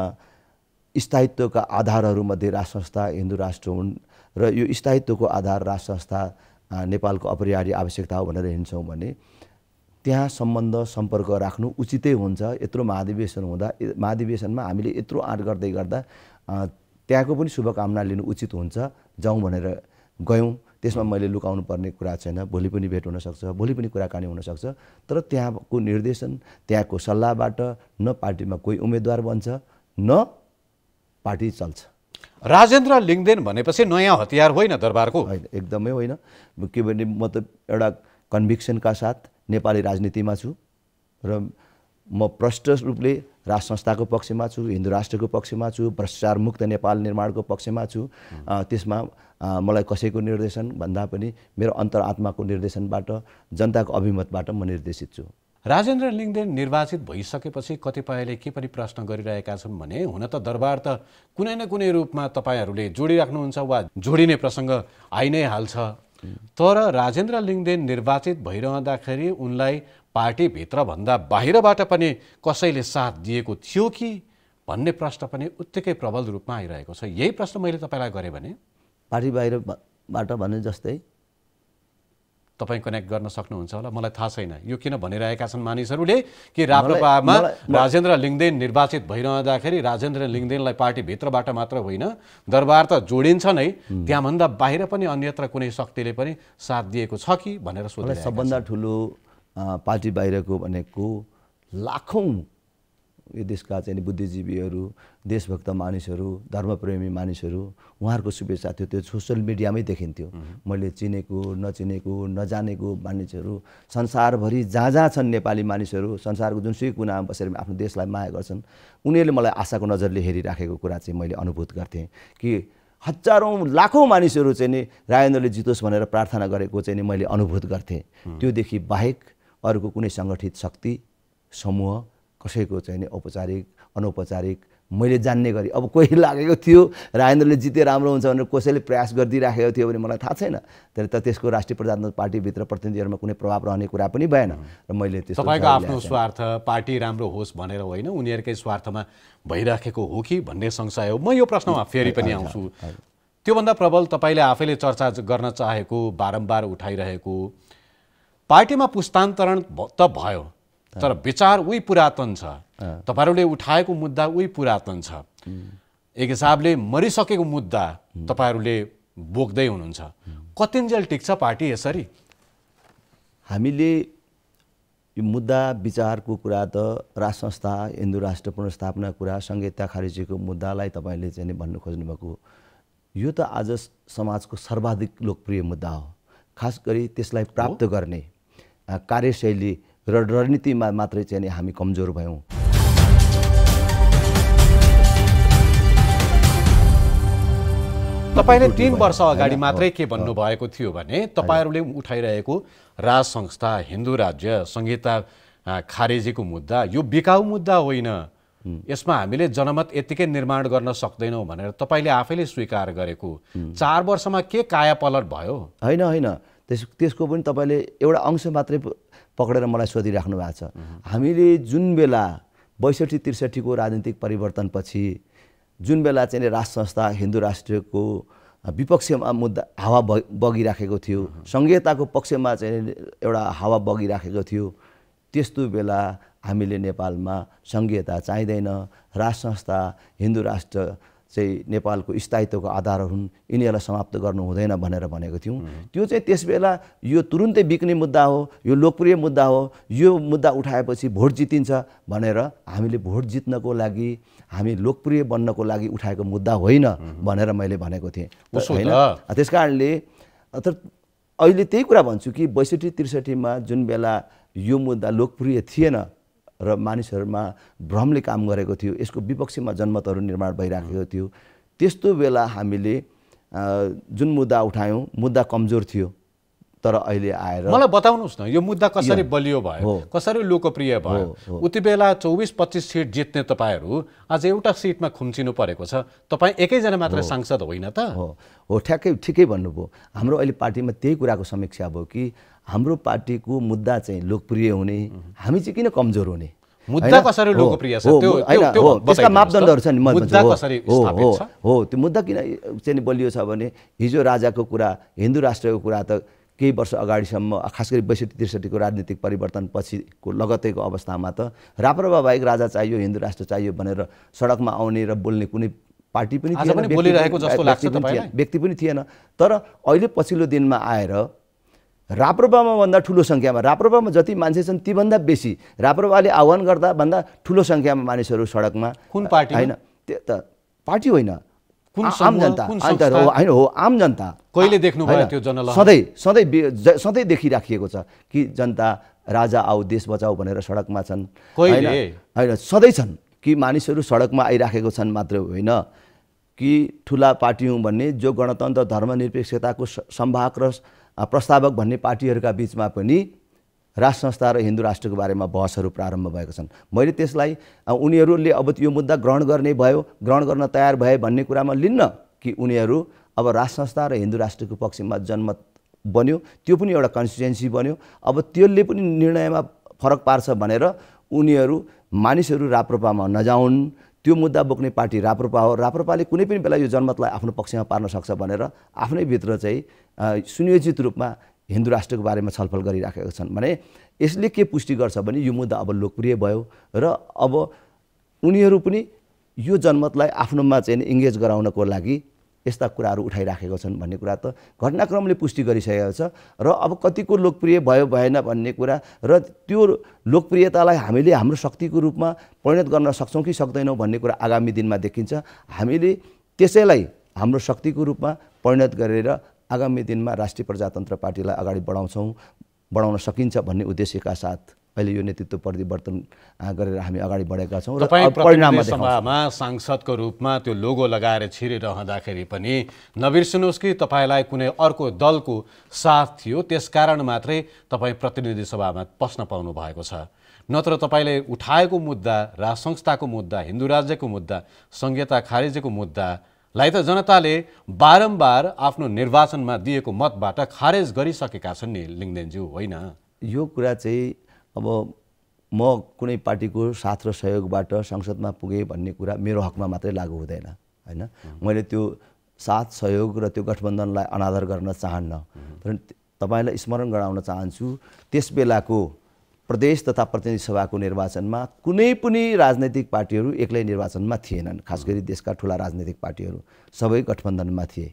स्थायित्वका आधारहरूमध्ये राज संस्था हिन्दू राष्ट्र हुन् र यो स्थायित्वको आधार राज संस्था नेपालको अपरिहार्य आवश्यकता हो भनेर हिँड्छौँ भने त्यहाँ सम्बन्ध सम्पर्क राख्नु उचितै हुन्छ। यत्रो महाधिवेशन हुँदा महाधिवेशनमा हामीले यत्रो आँट गर्दै गर्दा त्यहाँको पनि शुभकामना लिनु उचित हुन्छ। जाउँ भनेर गयौँ, त्यसमा मैले लुकाउनु पर्ने कुरा छैन। भोलि पनि भेट हुनसक्छ, भोलि पनि कुराकानी हुनसक्छ, तर त्यहाँको निर्देशन त्यहाँको सल्लाहबाट न पार्टीमा कोही उम्मेदवार बन्छ न पार्टी चल्छ। राजेन्द्र लिङदेन भनेपछि नयाँ हतियार होइन दरबारको? होइन, एकदमै होइन। के भने म त एउटा कन्भिक्सनका साथ नेपाली राजनीतिमा छु र म प्रष्ट रूपले राज संस्थाको पक्षमा छु, हिन्दू राष्ट्रको पक्षमा छु, भ्रष्टाचार मुक्त नेपाल निर्माणको पक्षमा छु। त्यसमा मलाई कसैको निर्देशन भन्दा पनि मेरो अन्तरात्माको निर्देशनबाट, जनताको अभिमतबाट म निर्देशित छु। राजेन्द्र लिङदेन निर्वाचित भइसकेपछि कतिपयले के पनि प्रश्न गरिरहेका छन् भने हुन त दरबार त कुनै न कुनै रूपमा तपाईँहरूले जोडिराख्नुहुन्छ वा जोडिने प्रसङ्ग आइ नै हाल्छ, तर राजेन्द्र लिङदेन निर्वाचित भइरहँदाखेरि उनलाई पार्टीभित्र भन्दा बाहिरबाट पनि कसैले साथ दिएको थियो कि भन्ने प्रश्न पनि उत्तिकै प्रबल रूपमा आइरहेको छ। यही प्रश्न मैले तपाईँलाई गरेँ भने पार्टी बाहिरबाट भने जस्तै तपाईँ कनेक्ट गर्न सक्नुहुन्छ होला, मलाई थाहा छैन। यो किन भनिरहेका छन् मानिसहरूले कि राप्रपामा राजेन्द्र लिङदेन निर्वाचित भइरहँदाखेरि राजेन्द्र लिङदेनलाई पार्टीभित्रबाट मात्र होइन, दरबार त जोडिन्छ नै, त्यहाँभन्दा बाहिर पनि अन्यत्र कुनै शक्तिले पनि साथ दिएको छ कि भनेर सोधिरहेका छन्। सबभन्दा ठुलो पार्टी बाहिरको भनेको लाखौँ यो देशका चाहिँ बुद्धिजीवीहरू, देशभक्त मानिसहरू, धर्मप्रेमी मानिसहरू, उहाँहरूको शुभेच्छा थियो। त्यो सोसियल मिडियामै देखिन्थ्यो। मैले चिनेको नचिनेको नजानेको मानिसहरू संसारभरि जहाँ जहाँ छन् नेपाली मानिसहरू, संसारको जुनसुकै कुनामा बसेर आफ्नो देशलाई माया गर्छन्, उनीहरूले मलाई आशाको नजरले हेरिराखेको कुरा चाहिँ मैले अनुभूत गर्थेँ कि हजारौँ लाखौँ मानिसहरू चाहिँ नि राजेन्द्रले जितोस् भनेर प्रार्थना गरेको चाहिँ नि मैले अनुभूत गर्थेँ। त्योदेखि बाहेक अरूको कुनै सङ्गठित शक्ति समूह कसैको चाहिँ नि औपचारिक अनौपचारिक मैले जान्ने गरी अब कोही लागेको थियो राजेन्द्रले जिते राम्रो हुन्छ भनेर कसैले प्रयास गरिदिइराखेको थियो भने मलाई थाहा छैन। तर त्यसको राष्ट्रिय प्रजातन्त्र पार्टीभित्र प्रतिनिधिहरूमा कुनै प्रभाव रहने कुरा पनि भएन र मैले त्यसको तपाईँको आफ्नो स्वार्थ पार्टी राम्रो होस् भनेर होइन, उनीहरूकै स्वार्थमा भइराखेको हो कि भन्ने संशय हो। म यो प्रश्नमा फेरि पनि आउँछु। त्योभन्दा प्रबल तपाईँले आफैले चर्चा गर्न चाहेको, बारम्बार उठाइरहेको, पार्टीमा पुस्तान्तरण त भयो तर विचार उही पुरातन छ, तपाईँहरूले उठाएको मुद्दा उही पुरातन छ। एक हिसाबले मरिसकेको मुद्दा तपाईँहरूले बोक्दै हुनुहुन्छ। कतिन्जेल टिक्छ पार्टी यसरी? हामीले यो मुद्दा विचारको कुरा त राज संस्था, हिन्दू राष्ट्र पुनर्स्थापना कुरा, संहिता खारेजीको मुद्दालाई तपाईँले चाहिँ भन्नु खोज्नुभएको, यो त आज समाजको सर्वाधिक लोकप्रिय मुद्दा हो। खास गरी त्यसलाई प्राप्त गर्ने कार्यशैली र रणनीतिमा मात्रै चाहिँ नि हामी कमजोर भयौँ। तपाईँले 3 वर्ष अगाडि मात्रै के भन्नुभएको थियो भने तपाईँहरूले उठाइरहेको राज संस्था, हिन्दू राज्य संहिता खारेजीको मुद्दा यो बिकाउ मुद्दा होइन, यसमा हामीले जनमत यतिकै निर्माण गर्न सक्दैनौँ भनेर तपाईँले आफैले स्वीकार गरेको। 4 वर्षमा के कायापलट भयो? होइन होइन, त्यसको पनि तपाईँले एउटा अंश मात्रै पक्रेर मलाई सोधिराख्नु भएको छ। हामीले जुन बेला 62-63 को राजनीतिक परिवर्तनपछि जुन बेला चाहिँ राज संस्था, हिन्दू राष्ट्रको विपक्षमा मुद्दा हावा बगिराखेको थियो, संहिताको पक्षमा चाहिँ एउटा हावा बगिराखेको थियो, त्यस्तो बेला हामीले नेपालमा संहिता चाहिँदैन, राज संस्था, हिन्दू राष्ट्र चाहिँ नेपालको स्थायित्वको आधार हुन्, यिनीहरूलाई समाप्त गर्नु हुँदैन भनेर भनेको थियौँ। त्यो चाहिँ त्यसबेला यो तुरुन्तै बिक्ने मुद्दा हो, यो लोकप्रिय मुद्दा हो, यो मुद्दा उठाएपछि भोट जितिन्छ भनेर हामीले भोट जित्नको लागि, हामी लोकप्रिय बन्नको लागि उठाएको मुद्दा होइन भनेर मैले भनेको थिएँ होइन। त्यस कारणले अहिले त्यही कुरा भन्छु कि 62-63 मा जुन बेला यो मुद्दा लोकप्रिय थिएन र मानिसहरूमा भ्रमले काम गरेको थियो, यसको विपक्षमा जनमतहरू निर्माण भइराखेको थियो, त्यस्तो बेला हामीले जुन मुद्दा उठायौँ मुद्दा कमजोर थियो। तर अहिले आएर मलाई बताउनुहोस् न यो मुद्दा कसरी बलियो भयो, कसरी लोकप्रिय भयो? उति बेला 24-25 सिट जित्ने तपाईँहरू आज एउटा सिटमा खुम्चिनु परेको छ। तपाईँ एकैजना मात्र सांसद होइन त? हो, ठ्याक्कै ठिकै भन्नुभयो। हाम्रो अहिले पार्टीमा त्यही कुराको समीक्षा भयो कि हाम्रो पार्टीको मुद्दा चाहिँ लोकप्रिय हुने, हामी चाहिँ किन कमजोर हुने? मुद्दा कसरी लोकप्रिय छ त्यो त्यसका मापदण्डहरू छन्। मुद्दा कसरी स्थापित छ? हो, त्यो मुद्दा किन चाहिँ बलियो छ भने हिजो राजाको कुरा, हिन्दू राष्ट्रको कुरा त केही वर्ष अगाडिसम्म खास गरी 62-63 को राजनीतिक परिवर्तन पछिको लगतैको अवस्थामा त राप्रपा बाहेक राजा चाहियो, हिन्दू राष्ट्र चाहियो भनेर सडकमा आउने र बोल्ने कुनै पार्टी पनि थिएन, व्यक्ति पनि थिएन। तर अहिले पछिल्लो दिनमा आएर राप्रपामा भन्दा ठुलो सङ्ख्यामा, राप्रपामा जति मान्छे छन् तीभन्दा बेसी राप्रपाले आह्वान गर्दा भन्दा ठुलो सङ्ख्यामा मानिसहरू सडकमा। कुन पार्टी होइन, त्यो त पार्टी होइन, आम जनता होइन हो, आम जनता। कहिले देख्नुभयो त्यो जनलहर? सधैँ देखिराखिएको छ कि जनता राजा आऊ देश बचाऊ भनेर सडकमा छन्। होइन, सधैँ छन् कि मानिसहरू सडकमा आइराखेको छन् मात्र होइन कि ठुला पार्टी हुँ भन्ने जो गणतन्त्र धर्मनिरपेक्षताको संवाहक र प्रस्तावक भन्ने पार्टीहरूका बिचमा पनि राष्ट्र संस्था र हिन्दू राष्ट्रको बारेमा बहसहरू प्रारम्भ भएको छन्। मैले त्यसलाई उनीहरूले अब यो मुद्दा ग्रहण गर्ने भयो, ग्रहण गर्न तयार भए भन्ने कुरामा लिन्न कि उनीहरू अब राष्ट्र संस्था र हिन्दू राष्ट्रको पक्षमा जनमत बन्यो, त्यो पनि एउटा कन्स्टिट्युएन्सी बन्यो। अब त्यसले पनि निर्णयमा फरक पार्छ भनेर उनीहरू मानिसहरू राप्रपामा नजाउन्, त्यो मुद्दा बोक्ने पार्टी राप्रपा हो, राप्रपाले कुनै पनि बेला यो जनमतलाई आफ्नो पक्षमा पार्न सक्छ भनेर आफ्नै भित्र चाहिँ सुनियोजित रूपमा हिन्दू राष्ट्रको बारेमा छलफल गरिराखेका छन् भने यसले के पुष्टि गर्छ भने यो मुद्दा अब लोकप्रिय भयो र अब उनीहरू पनि यो जनमतलाई आफ्नोमा चाहिँ इङ्गेज गराउनको लागि यस्ता कुराहरू उठाइराखेका छन् भन्ने कुरा त घटनाक्रमले पुष्टि गरिसकेको छ। र अब कतिको लोकप्रिय भयो भएन भन्ने कुरा र त्यो लोकप्रियतालाई हामीले हाम्रो शक्तिको रूपमा परिणत गर्न सक्छौँ कि सक्दैनौँ भन्ने कुरा आगामी दिनमा देखिन्छ। हामीले त्यसैलाई हाम्रो शक्तिको रूपमा परिणत गरेर आगामी दिनमा राष्ट्रिय प्रजातन्त्र पार्टीलाई अगाडि बढाउन सकिन्छ भन्ने उद्देश्यका साथ अहिले यो नेतृत्व परिवर्तन गरेर हामी अगाडि बढेका छौँ। र परिणाममा सभामा सांसदको रूपमा त्यो लोगो लगाएर छिरिरहँदाखेरि पनि नबिर्सनुहोस् कि तपाईँलाई कुनै अर्को दलको साथ थियो, त्यसकारण मात्रै तपाईँ प्रतिनिधि सभामा पस्न पाउनु भएको छ। नत्र तपाईँले उठाएको मुद्दा, राज संस्थाको मुद्दा, हिन्दू राज्यको मुद्दा, संहिता खारेजीको मुद्दालाई त जनताले बारम्बार आफ्नो निर्वाचनमा दिएको मतबाट खारेज गरिसकेका छन् नि लिङ्गदेनज्यू, होइन? यो कुरा चाहिँ अब म कुनै पार्टीको साथ र सहयोगबाट संसदमा पुगेँ भन्ने कुरा मेरो हकमा मात्रै लागू हुँदैन, होइन? मैले त्यो साथ सहयोग र त्यो गठबन्धनलाई अनादर गर्न चाहन्न। तर तपाईँलाई स्मरण गराउन चाहन्छु त्यस बेलाको प्रदेश तथा प्रतिनिधि सभाको निर्वाचनमा कुनै पनि राजनैतिक पार्टीहरू एक्लै निर्वाचनमा थिएनन्। खास गरी देशका ठुला राजनैतिक पार्टीहरू सबै गठबन्धनमा थिए।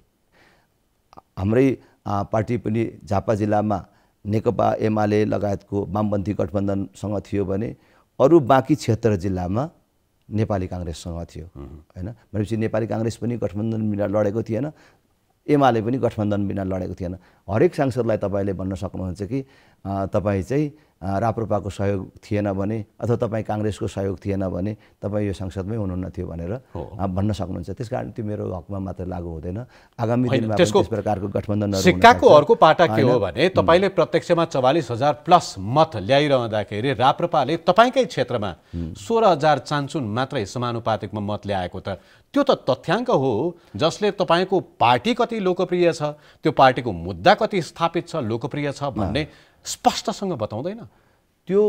हाम्रै पार्टी पनि झापा जिल्लामा नेकपा एमाले लगायतको वामपन्थी गठबन्धनसँग थियो भने अरू बाँकी 76 जिल्लामा नेपाली काङ्ग्रेससँग थियो, होइन? भनेपछि नेपाली काङ्ग्रेस पनि गठबन्धन बिना लडेको थिएन, एमाले पनि गठबन्धन बिना लडेको थिएन। हरेक सांसदलाई तपाईँले भन्न सक्नुहुन्छ कि तपाईँ चाहिँ राप्रपाको सहयोग थिएन भने अथवा तपाईँ काङ्ग्रेसको सहयोग थिएन भने तपाईँ यो संसदमै हुनुहुन्न थियो भनेर भन्न सक्नुहुन्छ। त्यसकारण त्यो मेरो हकमा मात्र लागू हुँदैन। आगामी दिनमा त्यस प्रकारको गठबन्धनहरू सिक्काको अर्को पाटा के हो भने तपाईँले प्रत्यक्षमा 44,000 प्लस मत ल्याइरहँदाखेरि राप्रपाले तपाईँकै क्षेत्रमा 16,000 चान्चुन मात्रै समानुपातिकमा मत ल्याएको त त्यो त तथ्याङ्क हो जसले तपाईँको पार्टी कति लोकप्रिय छ, त्यो पार्टीको मुद्दा कति स्थापित छ, लोकप्रिय छ भन्ने स्पष्टसँग बताउँदैन। त्यो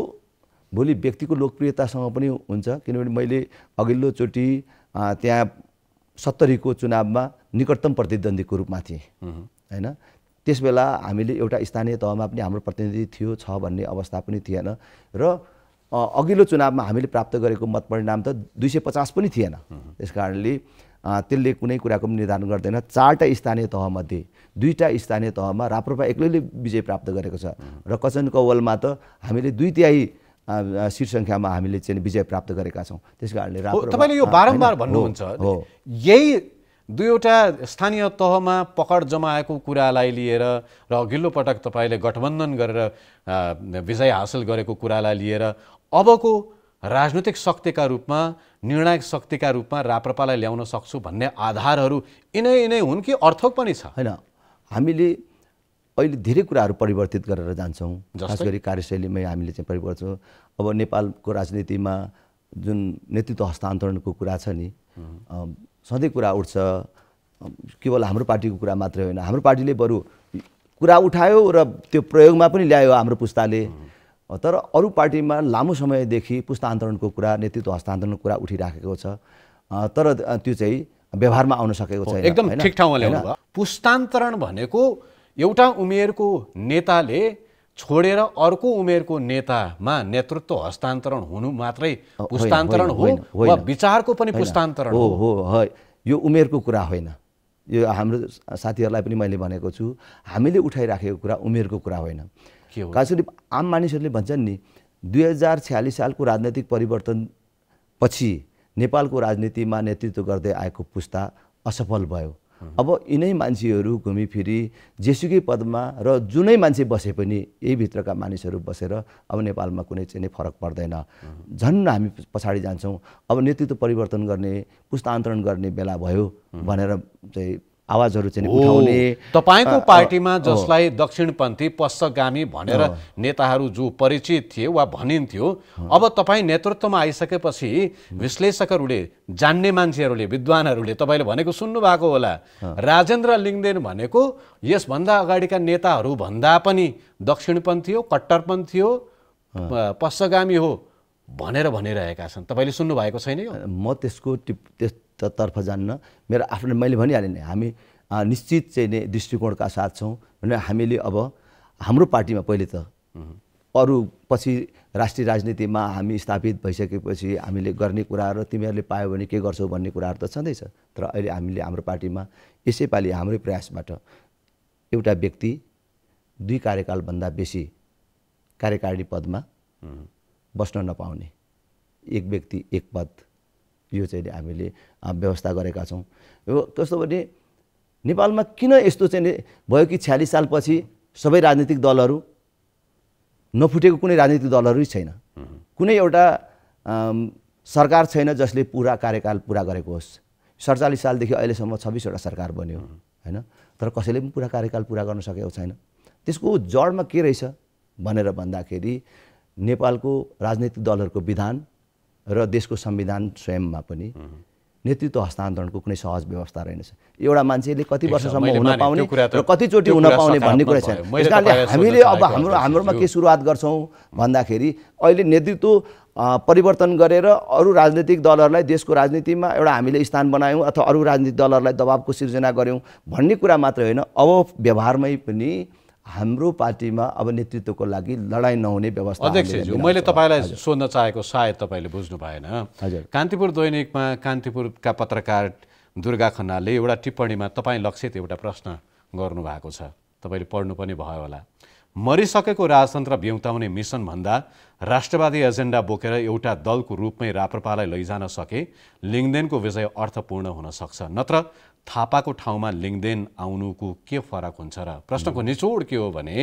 भोलि व्यक्तिको लोकप्रियतासँग पनि हुन्छ, किनभने मैले अघिल्लोचोटि त्यहाँ 70 को चुनावमा निकटतम प्रतिद्वन्द्वीको रूपमा थिएँ, होइन? त्यस बेला हामीले एउटा स्थानीय तहमा पनि हाम्रो प्रतिनिधि थियो छ भन्ने अवस्था पनि थिएन र अघिल्लो चुनावमा हामीले प्राप्त गरेको मत परिणाम त 250 पनि थिएन। त्यस कारणले त्यसले कुनै कुराको पनि निर्धारण गर्दैन। 4टा स्थानीय तहमध्ये 2टा स्थानीय तहमा राप्रपा एक्लैले विजय प्राप्त गरेको छ र कचन कौवलमा त हामीले 2/3 सिट सङ्ख्यामा हामीले चाहिँ विजय प्राप्त गरेका छौँ। त्यस कारणले तपाईँले यो बारम्बार भन्नुहुन्छ, यही 2वटा स्थानीय तहमा पकड जमाएको कुरालाई लिएर र अघिल्लो पटक तपाईँले गठबन्धन गरेर विजय हासिल गरेको कुरालाई लिएर अबको राजनीतिक शक्तिका रूपमा, निर्णायक शक्तिका रूपमा राप्रपालाई ल्याउन सक्छु भन्ने आधारहरू यिनै हुन् कि अर्थक पनि छ? होइन, हामीले अहिले धेरै कुराहरू परिवर्तित गरेर जान्छौँ। खास गरी कार्यशैलीमै हामीले चाहिँ परिवर्तन। अब नेपालको राजनीतिमा जुन नेतृत्व हस्तान्तरणको कुरा छ नि, सधैँ कुरा उठ्छ। केवल हाम्रो पार्टीको कुरा मात्रै होइन, हाम्रो पार्टीले बरु कुरा उठायो र त्यो प्रयोगमा पनि ल्यायो हाम्रो पुस्ताले। तर अरू पार्टीमा लामो समयदेखि पुस्तान्तरणको कुरा, नेतृत्व हस्तान्तरणको कुरा उठिराखेको छ, तर त्यो चाहिँ व्यवहारमा आउन सकेको छैन। एकदम ठिक ठाउँमा ल्याउनु भयो। पुस्तान्तरण भनेको एउटा उमेरको नेताले छोडेर अर्को उमेरको नेतामा नेतृत्व हस्तान्तरण हुनु मात्रै पुस्तान्तरण हो वा विचारको पनि पुस्तान्तरण हो? हो हो, यो उमेरको कुरा होइन। यो हाम्रो साथीहरूलाई पनि मैले भनेको छु, हामीले उठाइराखेको कुरा उमेरको कुरा होइन। खास गरी आम मानिसहरूले भन्छन् नि 2046 सालको राजनैतिक परिवर्तन पछि नेपालको राजनीतिमा नेतृत्व गर्दै आएको पुस्ता असफल भयो। अब यिनै मान्छेहरू घुमिफिरी जेसुकै पदमा र जुनै मान्छे बसे पनि यही भित्रका मानिसहरू बसेर अब नेपालमा कुनै चाहिँ फरक पर्दैन, झन् हामी पछाडि जान्छौँ, अब नेतृत्व परिवर्तन गर्ने पुस्तान्तरण गर्ने बेला भयो भनेर चाहिँ आवाजहरू चाहिँ उठाउने। तपाईको पार्टीमा जसलाई दक्षिणपन्थी पश्चगामी भनेर नेताहरू जो परिचित थिए वा भनिन्थ्यो, अब तपाईँ नेतृत्वमा आइसकेपछि विश्लेषकहरूले, जान्ने मान्छेहरूले, विद्वानहरूले तपाईँले भनेको सुन्नु भएको होला, राजेन्द्र लिङ्गदेन भनेको यसभन्दा अगाडिका नेताहरू भन्दा पनि दक्षिणपन्थी हो, कट्टरपन्थी हो, पश्चगामी हो भनेर भनिरहेका छन्। तपाईँले सुन्नु भएको छैन? म त्यसको तर्फ जान्न। मेरो आफ्नो मैले भनिहालेँ नि, हामी निश्चित चाहिँ नि दृष्टिकोणका साथ छौँ भने हामीले अब हाम्रो पार्टीमा पहिले त अरू पछि राष्ट्रिय राजनीतिमा हामी स्थापित भइसकेपछि हामीले गर्ने कुराहरू तिमीहरूले पायो भने के गर्छौ भन्ने कुराहरू त छँदैछ। तर अहिले हामीले हाम्रो पार्टीमा यसैपालि हाम्रै प्रयासबाट एउटा व्यक्ति 2 कार्यकालभन्दा बेसी कार्यकारिणी पदमा बस्न नपाउने, एक व्यक्ति एक पद, यो चाहिँ हामीले व्यवस्था गरेका छौँ। यो कस्तो भने नेपालमा किन यस्तो चाहिँ भयो कि 46 सालपछि सबै राजनीतिक दलहरू नफुटेको कुनै राजनीतिक दलहरू छैन, कुनै एउटा सरकार छैन जसले पुरा कार्यकाल पुरा गरेको होस्। 47 सालदेखि अहिलेसम्म 26 वटा सरकार बन्यो हैन, तर कसैले पनि पुरा कार्यकाल पुरा गर्न सकेको छैन। त्यसको जडमा के रहेछ भनेर भन्दाखेरि नेपालको राजनीतिक दलहरूको विधान र देशको संविधान स्वयंमा पनि नेतृत्व हस्तान्तरणको कुनै सहज व्यवस्था रहेनछ। एउटा मान्छेले कति वर्षसम्म हुन पाउने र कतिचोटि हुन पाउने भन्ने कुरा छैन। त्यसकारणले हामीले अब हाम्रोमा के सुरुवात गर्छौँ भन्दाखेरि अहिले नेतृत्व परिवर्तन गरेर अरू राजनीतिक दलहरूलाई देशको राजनीतिमा एउटा हामीले स्थान बनायौँ अथवा अरू राजनीतिक दलहरूलाई दबावको सिर्जना गऱ्यौँ भन्ने कुरा मात्र होइन, अब व्यवहारमै पनि हाम्रो पार्टीमा अब नेतृत्वको लागि लडाईँ नहुने व्यवस्था। अध्यक्षज्यू, मैले तपाईँलाई सोध्न चाहेको सायद तपाईँले बुझ्नु भएन। कान्तिपुर दैनिकमा कान्तिपुरका पत्रकार दुर्गा खन्नालले एउटा टिप्पणीमा तपाईँ लक्षित एउटा प्रश्न गर्नुभएको छ, तपाईँले पढ्नु पनि भयो होला। मरिसकेको राजतन्त्र ब्युताउने मिसनभन्दा राष्ट्रवादी एजेन्डा बोकेर एउटा दलको रूपमै राप्रपालाई लैजान सके लिङ्गदेनको विजय अर्थपूर्ण हुन सक्छ, नत्र थापाको ठाउँमा लिङ्गदेन आउनुको के फरक हुन्छ र? प्रश्नको निचोड के हो भने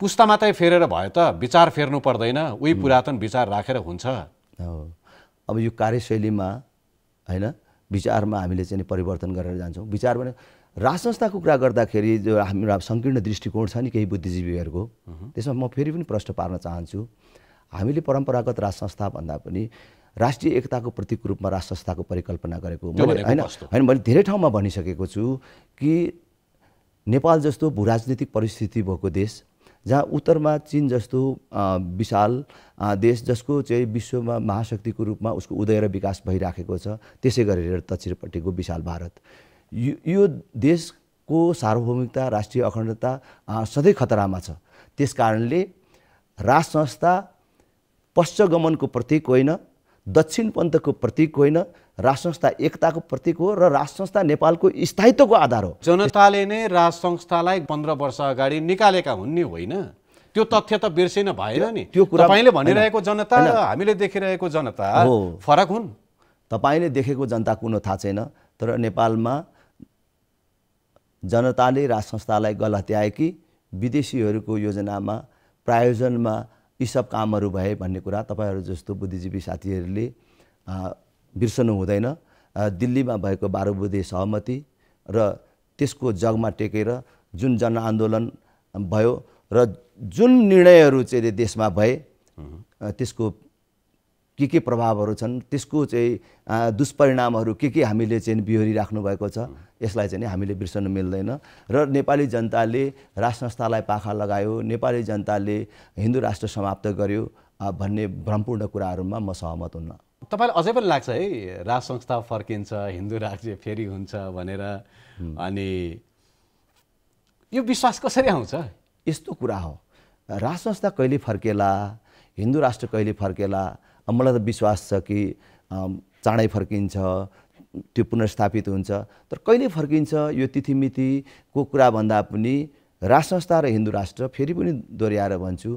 पुस्ता मात्रै फेरेर भयो त विचार फेर्नु पर्दैन, उही पुरातन विचार राखेर हुन्छ। अब यो कार्यशैलीमा हैन, विचारमा हामीले चाहिँ परिवर्तन गरेर जान्छौँ। विचार भने राज संस्थाको कुरा गर्दाखेरि जो हाम्रो सङ्कीर्ण दृष्टिकोण छ नि केही बुद्धिजीवीहरूको, त्यसमा म फेरि पनि प्रश्न पार्न चाहन्छु। हामीले परम्परागत राज संस्था भन्दा पनि राष्ट्रिय एकताको प्रतीक रूपमा राज संस्थाको परिकल्पना गरेको होइन। मैले धेरै ठाउँमा भनिसकेको छु कि नेपाल जस्तो भूराजनीतिक परिस्थिति भएको देश, जहाँ उत्तरमा चीन जस्तो विशाल देश जसको चाहिँ विश्वमा महाशक्तिको रूपमा उसको उदय र विकास भइराखेको छ, त्यसै गरेर दक्षिणपट्टिको विशाल भारत, यो देशको सार्वभौमिकता राष्ट्रिय अखण्डता सधैँ खतरामा छ। त्यसकारणले राज संस्था पश्चगमनको प्रतीक होइन, दक्षिणपन्थको प्रतीक होइन, राज संस्था एकताको प्रतीक हो र राज संस्था नेपालको स्थायित्वको आधार हो। जनताले नै राज संस्थालाई 15 वर्ष अगाडि निकालेका हुन् नि, होइन? त्यो तथ्य त बिर्सिन भएन नि। त्यो तपाईले भनिरहेको जनता र हामीले देखिरहेको जनता फरक हुन्। तपाईले देखेको जनता कुन थाहा छैन, तर नेपालमा जनताले राज संस्थालाई गलत्याए कि विदेशीहरूको योजनामा प्रायोजनमा यी सब कामहरू भए भन्ने कुरा तपाईहरू जस्तो बुद्धिजीवी साथीहरूले बिर्सनु हुँदैन। दिल्लीमा भएको 12 बुँदे सहमति र त्यसको जगमा टेकेर जुन जनआन्दोलन भयो र जुन निर्णयहरू चाहिँ देशमा भए त्यसको के प्रभावहरू छन्, त्यसको चाहिँ दुष्परिणामहरू के हामीले चाहिँ बिहोरी राख्नु भएको छ, यसलाई चाहिँ हामीले बिर्सनु मिल्दैन। र नेपाली जनताले राज संस्थालाई पाखा लगायो, नेपाली जनताले हिन्दू राष्ट्र समाप्त गर्यो भन्ने भ्रमपूर्ण कुराहरूमा म सहमत हुन्न। तपाईलाई अझै पनि लाग्छ है राज संस्था फर्किन्छ, हिन्दू राज्य फेरि हुन्छ भनेर? अनि यो विश्वास कसरी आउँछ? यस्तो कुरा हो, राज संस्था कहिले फर्केला, हिन्दू राष्ट्र कहिले फर्केला, मलाई त विश्वास छ कि चाँडै फर्किन्छ, त्यो पुनर्स्थापित हुन्छ। तर कहिले फर्किन्छ यो तिथिमितिको कुरा भन्दा पनि राज संस्था र हिन्दू राष्ट्र, फेरि पनि दोहोऱ्याएर भन्छु,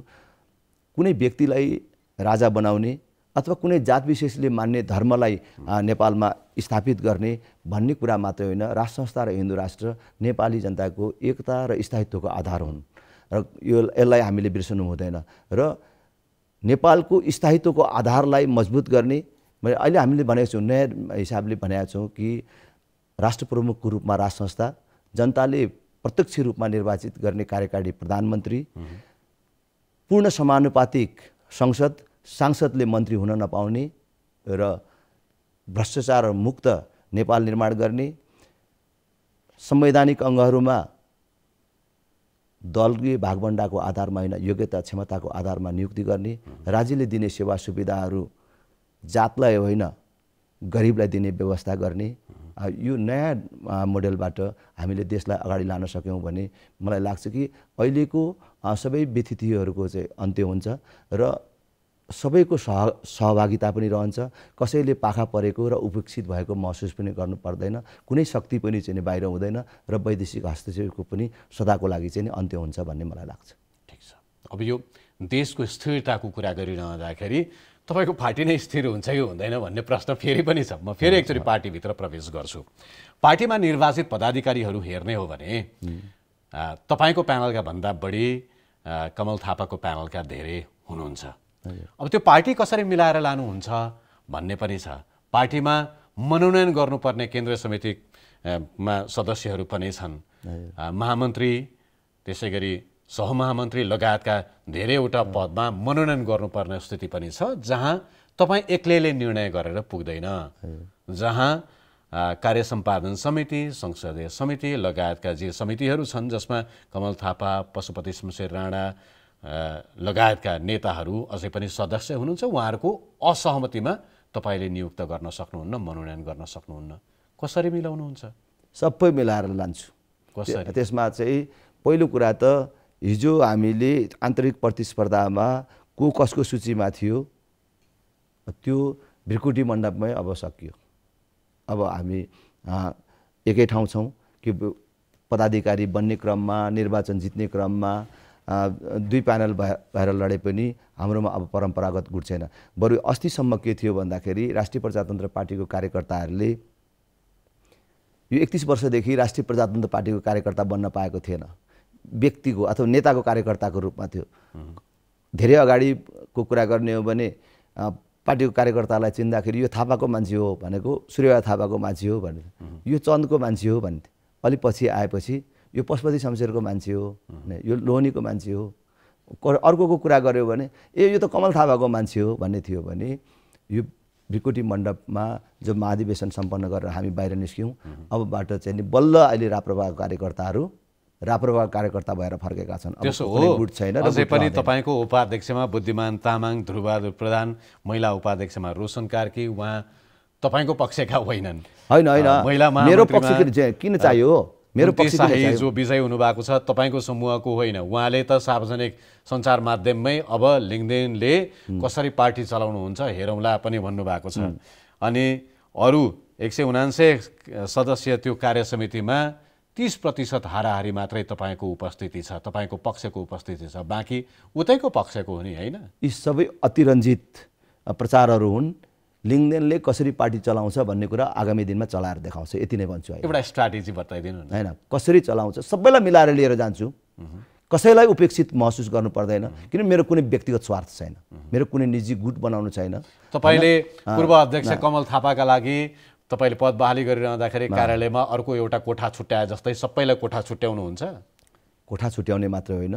कुनै व्यक्तिलाई राजा बनाउने अथवा कुनै जात विशेषले मान्ने धर्मलाई नेपालमा स्थापित गर्ने भन्ने कुरा मात्रै होइन, राज संस्था र हिन्दू राष्ट्र नेपाली जनताको एकता र स्थायित्वको आधार हुन् र यसलाई हामीले बिर्सनु हुँदैन। र नेपालको स्थायित्वको आधारलाई मजबुत गर्ने, अहिले हामीले भनेको छौँ, नयाँ हिसाबले भनेका छौँ कि राष्ट्र प्रमुखको रूपमा राज संस्था, जनताले प्रत्यक्ष रूपमा निर्वाचित गर्ने कार्यकारी प्रधानमन्त्री, पूर्ण समानुपातिक संसद, सांसदले मन्त्री हुन नपाउने र भ्रष्टाचार मुक्त नेपाल निर्माण गर्ने, संवैधानिक अङ्गहरूमा दलले भागभण्डाको आधारमा होइन, योग्यता क्षमताको आधारमा नियुक्ति गर्ने, राज्यले दिने सेवा सुविधाहरू जातलाई होइन गरिबलाई दिने व्यवस्था गर्ने, यो नयाँ मोडेलबाट हामीले देशलाई अगाडि लान सक्यौँ भने मलाई लाग्छ कि अहिलेको सबै व्यथितिहरूको चाहिँ अन्त्य हुन्छ र सबैको सहभागिता पनि रहन्छ। कसैले पाखा परेको र उपेक्षित भएको महसुस पनि गर्नु पर्दैन, कुनै शक्ति पनि चाहिँ बाहिर हुँदैन र वैदेशिक हस्तक्षेपको पनि सदाको लागि चाहिँ अन्त्य हुन्छ भन्ने मलाई लाग्छ। ठिक छ, अब यो देशको स्थिरताको कुरा गरिरहँदाखेरि तपाईँको पार्टी नै स्थिर हुन्छ कि हुँदैन भन्ने प्रश्न फेरि पनि छ। म फेरि एकचोटि पार्टीभित्र प्रवेश गर्छु। पार्टीमा निर्वाचित पदाधिकारीहरू हेर्ने हो भने तपाईँको प्यानलका भन्दा बढी कमल थापाको प्यानलका धेरै हुनुहुन्छ। अब त्यो पार्टी कसरी मिलाएर लानुहुन्छ भन्ने पनि छ। पार्टीमा मनोनयन गर्नुपर्ने केन्द्रीय समितिमा सदस्यहरू पनि छन्, महामन्त्री, त्यसै गरी सहमहामन्त्री लगायतका धेरैवटा पदमा मनोनयन गर्नुपर्ने स्थिति पनि छ, जहाँ तपाईँ एक्लैले निर्णय गरेर पुग्दैन, जहाँ कार्य सम्पादन समिति, संसदीय समिति लगायतका जे समितिहरू छन् जसमा कमल थापा, पशुपति शमशेर राणा लगायतका नेताहरू अझै पनि सदस्य हुनुहुन्छ, उहाँहरूको असहमतिमा तपाईँले नियुक्त गर्न सक्नुहुन्न, मनोनयन गर्न सक्नुहुन्न। कसरी मिलाउनुहुन्छ? सबै मिलाएर लान्छु। कसरी? त्यसमा चाहिँ पहिलो कुरा त हिजो हामीले आन्तरिक प्रतिस्पर्धामा को कसको सूचीमा थियो त्यो भृकुटी मण्डपमै अब सकियो। अब हामी एकै ठाउँ छौँ कि पदाधिकारी बन्ने क्रममा, निर्वाचन जित्ने क्रममा दुई प्यानल भएर लडे पनि हाम्रोमा अब परम्परागत गुट छैन। बरु अस्तिसम्म के थियो भन्दाखेरि राष्ट्रिय प्रजातन्त्र पार्टीको कार्यकर्ताहरूले यो 31 वर्षदेखि राष्ट्रिय प्रजातन्त्र पार्टीको कार्यकर्ता बन्न पाएको थिएन, व्यक्तिको अथवा नेताको कार्यकर्ताको रूपमा थियो। धेरै अगाडिको कुरा गर्ने हो भने पार्टीको कार्यकर्तालाई चिन्दाखेरि यो थापाको मान्छे हो भनेको सूर्यबहादुर थापाको मान्छे हो भनेर, यो चन्दको मान्छे हो भन्थे। अलि पछि आएपछि यो पशुपति शमशेरको मान्छे हो, यो लोहनीको मान्छे हो। अर्कोको कुरा गर्यो भने यो त कमल थापाको मान्छे हो भन्ने थियो भने यो भृकुटी मण्डपमा जो महाधिवेशन सम्पन्न गरेर हामी बाहिर निस्क्यौँ, अबबाट चाहिँ नि बल्ल अहिले राप्रपाको कार्यकर्ताहरू राप्रपा कार्यकर्ता भएर फर्केका छन्। त्यसो हो, अझै पनि तपाईँको उपाध्यक्षमा बुद्धिमान तामाङ, ध्रुवबहादुर प्रधान, महिला उपाध्यक्षमा रोशन कार्की, उहाँ तपाईँको पक्षका होइनन्। होइन मेरो पक्ष किन चाहियो? मेरो पक्ष जो विजय हुनुभएको छ तपाईँको समूहको होइन, उहाँले त सार्वजनिक सञ्चार माध्यममै अब लिङ्कडिनले कसरी पार्टी चलाउनुहुन्छ हेरौँला पनि भन्नुभएको छ। अनि अरू 179 सदस्य त्यो कार्य समितिमा 30% हाराहारी मात्रै तपाईँको उपस्थिति छ, तपाईँको पक्षको उपस्थिति छ, बाँकी उतैको पक्षको हो नि, होइन? यी सबै अतिरञ्जित प्रचारहरू हुन्। लिङ्कडिनले कसरी पार्टी चलाउँछ भन्ने कुरा आगामी दिनमा चलाएर देखाउँछ, यति नै भन्छु। एउटा स्ट्राटेजी बताइदिनु न। होइन, कसरी चलाउँछ सबैलाई मिलाएर लिएर जान्छु, कसैलाई उपेक्षित महसुस गर्नु पर्दैन, किन मेरो कुनै व्यक्तिगत स्वार्थ छैन, मेरो कुनै निजी गुट बनाउनु छैन। तपाईँले पूर्व अध्यक्ष कमल थापाका लागि तपाईँले पद बहाली गरिरहँदाखेरि कार्यालयमा अर्को एउटा कोठा छुट्याए जस्तै सबैलाई कोठा छुट्याउनुहुन्छ? कोठा छुट्याउने मात्र होइन,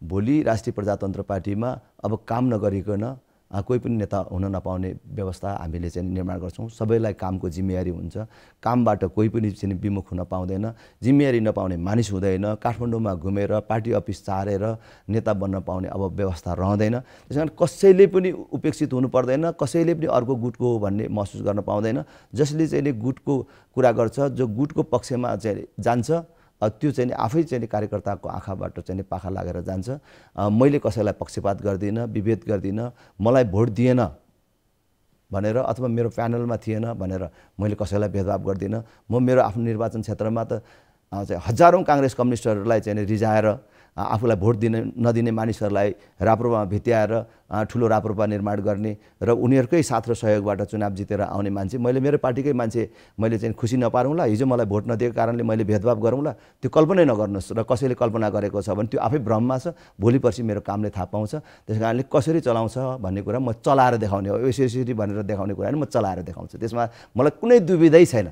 भोलि राष्ट्रिय प्रजातन्त्र पार्टीमा अब काम नगरिकन कोही पनि नेता हुन नपाउने व्यवस्था हामीले चाहिँ निर्माण गर्छौँ। सबैलाई कामको जिम्मेवारी हुन्छ, कामबाट कोही पनि चाहिँ विमुख हुन पाउँदैन, जिम्मेवारी नपाउने मानिस हुँदैन, काठमाडौँमा घुमेर पार्टी अफिस चारेर नेता बन्न पाउने अब व्यवस्था रहँदैन। त्यस कारण कसैले पनि उपेक्षित हुनु पर्दैन, कसैले पनि अर्को गुटको हो भन्ने महसुस गर्न पाउँदैन। जसले चाहिँ गुटको कुरा गर्छ, जो गुटको पक्षमा चाहिँ जान्छ त्यो चाहिँ नि आफै चाहिँ कार्यकर्ताको आँखाबाट चाहिँ पाखा लागेर जान्छ। मैले कसैलाई पक्षपात गर्दिनँ, विभेद गर्दिनँ, मलाई भोट दिएन भनेर अथवा मेरो प्यानलमा थिएन भनेर मैले कसैलाई भेदभाव गर्दिनँ। म मेरो आफ्नो निर्वाचन क्षेत्रमा त हजारौँ काङ्ग्रेस कम्युनिस्टहरूलाई चाहिँ रिजाएर आफूलाई भोट नदिने मानिसहरूलाई राप्रपामा भित्याएर ठुलो राप्रपा निर्माण गर्ने र उनीहरूकै साथ र सहयोगबाट चुनाव जितेर आउने मान्छे मैले मेरो पार्टीकै मान्छे मैले चाहिँ खुसी नपारौँला, हिजो मलाई भोट नदिएको कारणले मैले भेदभाव गरौँला, त्यो कल्पनै नगर्नुहोस्। र कसैले कल्पना गरेको छ भने त्यो आफै भ्रममा छ, भोलि पर्सि मेरो कामले थाहा पाउँछ। त्यस कारणले कसरी चलाउँछ भन्ने कुरा म चलाएर देखाउने हो, यसरी भनेर देखाउने कुरा म चलाएर देखाउँछु। त्यसमा मलाई कुनै दुविधै छैन।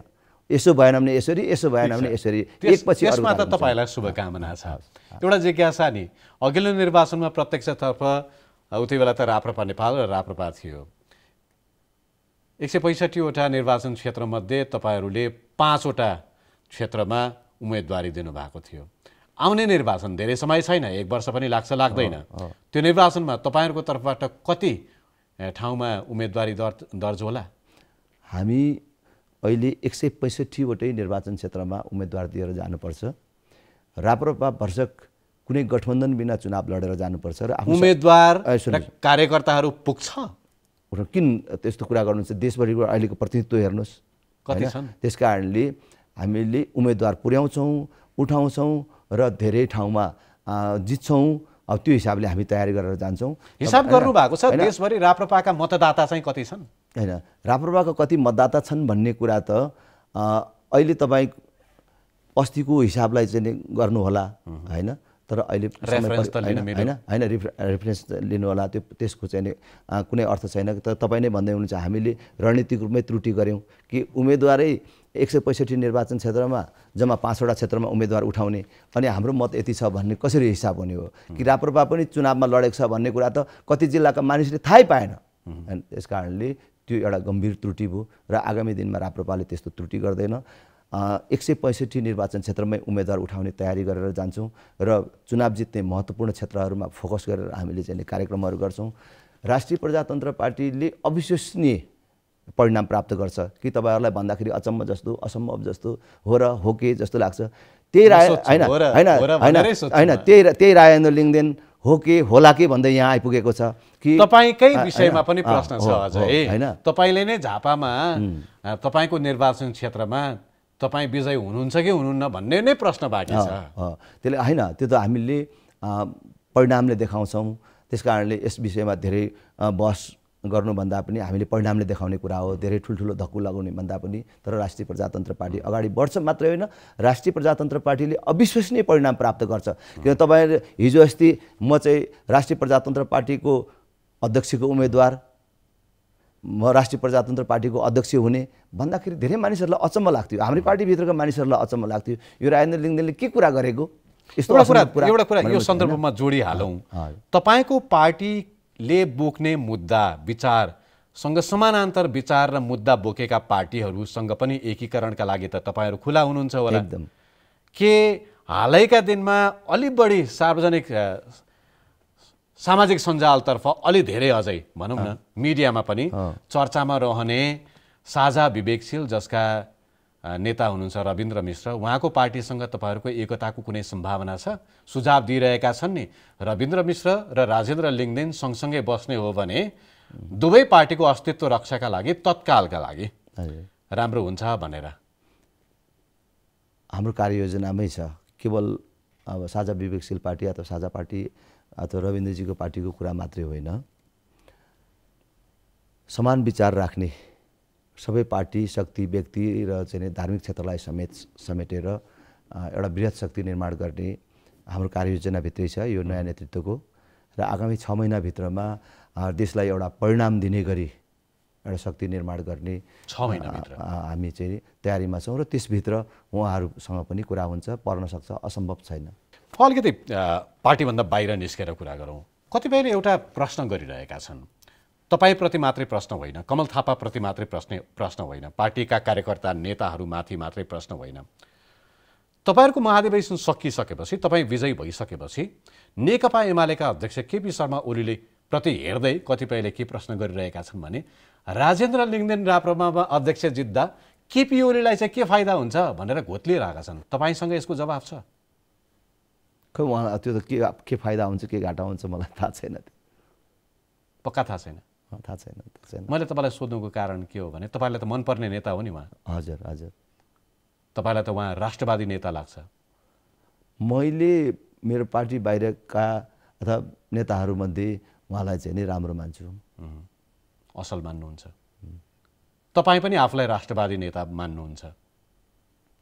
यसो भएन भने यसरी, यसो भएन भने यसरी, एकपछि अर्को। त्यसमा त तपाईलाई शुभकामना छ। एउटा जिज्ञासा नि, अघिल्लो निर्वाचनमा प्रत्यक्षतर्फ उति बेला त राप्रपा नेपाल र राप्रपा थियो। 165 वटा निर्वाचन क्षेत्रमध्ये तपाईहरूले 5 वटा क्षेत्रमा उम्मेदवारी दिनुभएको थियो। आउने निर्वाचन धेरै समय छैन, 1 वर्ष पनि लाग्छ लाग्दैन। त्यो निर्वाचनमा तपाईहरूको तर्फबाट कति ठाउँमा उम्मेदवारी दर्ज होला? हामी अहिले 165 वटै निर्वाचन क्षेत्रमा उम्मेदवार दिएर जानुपर्छ। राप्रपा भर्सक कुनै गठबन्धन बिना चुनाव लडेर जानुपर्छ र उम्मेदवार र कार्यकर्ताहरू पुग्छ। किन त्यस्तो कुरा गर्नुहुन्छ? देशभरिको अहिलेको प्रतिनिधित्व हेर्नुहोस् कति छन्। त्यस कारणले हामीले उम्मेदवार पुर्याउँछौँ, उठाउँछौँ र धेरै ठाउँमा जित्छौँ। अब त्यो हिसाबले हामी तयारी गरेर जान्छौँ। हिसाब गर्नु भएको छ देशभरि राप्रपाका मतदाता चाहिँ कति छन्? हैन, राप्रपाका कति मतदाता छन् भन्ने कुरा त अहिले तपाईँ अस्तिको हिसाबलाई चाहिँ गर्नु होला हैन, तर अहिले हैन रेफरेन्स लिनु होला। त्यो त्यसको चाहिँ कुनै अर्थ छैन। तर तपाईँ नै भन्दै हुनुहुन्छ हामीले रणनीतिक रूपमै त्रुटि गऱ्यौँ कि उम्मेदवारै 165 निर्वाचन क्षेत्रमा जम्मा 5 वटा क्षेत्रमा उम्मेदवार उठाउने अनि हाम्रो मत यति छ भन्ने कसरी हिसाब हुने हो? कि राप्रपा पनि चुनावमा लडेको छ भन्ने कुरा त कति जिल्लाका मानिसले थाहै पाएन। त्यस कारणले त्यो एउटा गम्भीर त्रुटि भयो र आगामी दिनमा राप्रपाले त्यस्तो त्रुटि गर्दैन। 165 निर्वाचन क्षेत्रमै उम्मेदवार उठाउने तयारी गरेर जान्छौँ र चुनाव जित्ने महत्त्वपूर्ण क्षेत्रहरूमा फोकस गरेर हामीले चाहिँ कार्यक्रमहरू गर्छौँ। राष्ट्रिय प्रजातन्त्र पार्टीले अविश्वसनीय परिणाम प्राप्त गर्छ कि तपाईँहरूलाई भन्दाखेरि अचम्म जस्तो असम्भव जस्तो हो र हो के जस्तो लाग्छ। त्यही राय त्यही राजेन्द्र लिङ्गदेन हो के होला के भन्दै यहाँ आइपुगेको छ कि तपाईँकै विषयमा पनि प्रश्न छ अझै हैन। तपाईँले नै झापामा तपाईँको निर्वाचन क्षेत्रमा तपाईँ विजय हुनुहुन्छ कि हुनुहुन्न भन्ने नै प्रश्न बाँकी छ। त्यसले हैन, त्यो त हामीले परिणामले देखाउँछौँ। त्यस कारणले यस विषयमा धेरै बहस गर्नुभन्दा पनि हामीले परिणामले देखाउने कुरा हो। धेरै ठुल्ठुलो धक्कु लगाउने भन्दा पनि तर राष्ट्रिय प्रजातन्त्र पार्टी अगाडि बढ्छ मात्रै होइन, राष्ट्रिय प्रजातन्त्र पार्टीले अविश्वसनीय परिणाम प्राप्त गर्छ। किन तपाईँ हिजो अस्ति म चाहिँ राष्ट्रिय प्रजातन्त्र पार्टीको अध्यक्षको उम्मेदवार, म राष्ट्रिय प्रजातन्त्र पार्टीको अध्यक्ष हुने भन्दाखेरि धेरै मानिसहरूलाई अचम्म लाग्थ्यो। हाम्रो पार्टीभित्रका मानिसहरूलाई अचम्म लाग्थ्यो, यो राजेन्द्र लिङ्गदेनले के कुरा गरेको? एउटा कुरा यो सन्दर्भमा जोडिहालौँ। तपाईँको पार्टीले बोक्ने मुद्दा विचारसँग समानान्तर विचार र मुद्दा बोकेका पार्टीहरूसँग पनि एकीकरणका लागि त तपाईँहरू खुला हुनुहुन्छ होला? एकदम। के हालैका दिनमा अलि बढी सार्वजनिक सामाजिक सञ्जालतर्फ अलि धेरै अझै भनौँ न मिडियामा पनि चर्चामा रहने साझा विवेकशील जसका नेता हुनुहुन्छ रविन्द्र मिश्र, उहाँको पार्टीसँग तपाईँहरूको एकताको कुनै सम्भावना छ? सुझाव दिइरहेका छन् नि, रविन्द्र मिश्र र राजेन्द्र लिङ्गदेन सँगसँगै बस्ने हो भने दुवै पार्टीको अस्तित्व रक्षाका लागि तत्कालका लागि राम्रो हुन्छ भनेर। हाम्रो कार्ययोजनामै छ। केवल अब साझा विवेकशील पार्टी अथवा साझा पार्टी अथवा रविन्द्रजीको पार्टीको कुरा मात्रै होइन, समान विचार राख्ने सबै पार्टी शक्ति व्यक्ति र चाहिँ धार्मिक क्षेत्रलाई समेटेर एउटा बृहत शक्ति निर्माण गर्ने हाम्रो कार्ययोजनाभित्रै छ यो नयाँ नेतृत्वको। र आगामी 6 महिनाभित्रमा देशलाई एउटा परिणाम दिने गरी एउटा शक्ति निर्माण गर्ने 6 महिनाभित्र हामी चाहिँ तयारीमा छौँ र त्यसभित्र उहाँहरूसँग पनि कुरा हुन्छ, पर्न सक्छ, असम्भव छैन। अलिकति पार्टीभन्दा बाहिर निस्केर कुरा गरौँ। कतिपयले एउटा प्रश्न गरिरहेका छन्, तपाईँप्रति मात्रै प्रश्न होइन, कमल थापाप्रति मात्रै प्रश्न होइन, पार्टीका कार्यकर्ता नेताहरूमाथि मात्रै प्रश्न होइन। तपाईँहरूको महाधिवेशन सकिसकेपछि, तपाईँ विजयी भइसकेपछि नेकपा एमालेका अध्यक्ष केपी शर्मा ओलीले प्रति हेर्दै कतिपयले के प्रश्न गरिरहेका छन् भने राजेन्द्र लिङ्गदेन राप्रपामा अध्यक्ष जित्दा केपी ओलीलाई चाहिँ के फाइदा हुन्छ भनेर घोत्लिरहेका छन्। तपाईँसँग यसको जवाफ छ? खै उहाँ त्यो त के फाइदा हुन्छ के घाटा हुन्छ मलाई थाहा छैन। त्यो पक्का थाहा छैन? थाहा छैन। मैले तपाईँलाई सोध्नुको कारण के हो भने तपाईँलाई त मनपर्ने नेता हो नि उहाँ। हजुर हजुर। तपाईँलाई त उहाँ राष्ट्रवादी नेता लाग्छ। मैले मेरो पार्टी बाहिरका अथवा नेताहरूमध्ये उहाँलाई चाहिँ नि राम्रो मान्छु। असल मान्नुहुन्छ? तपाईँ पनि आफूलाई राष्ट्रवादी नेता मान्नुहुन्छ?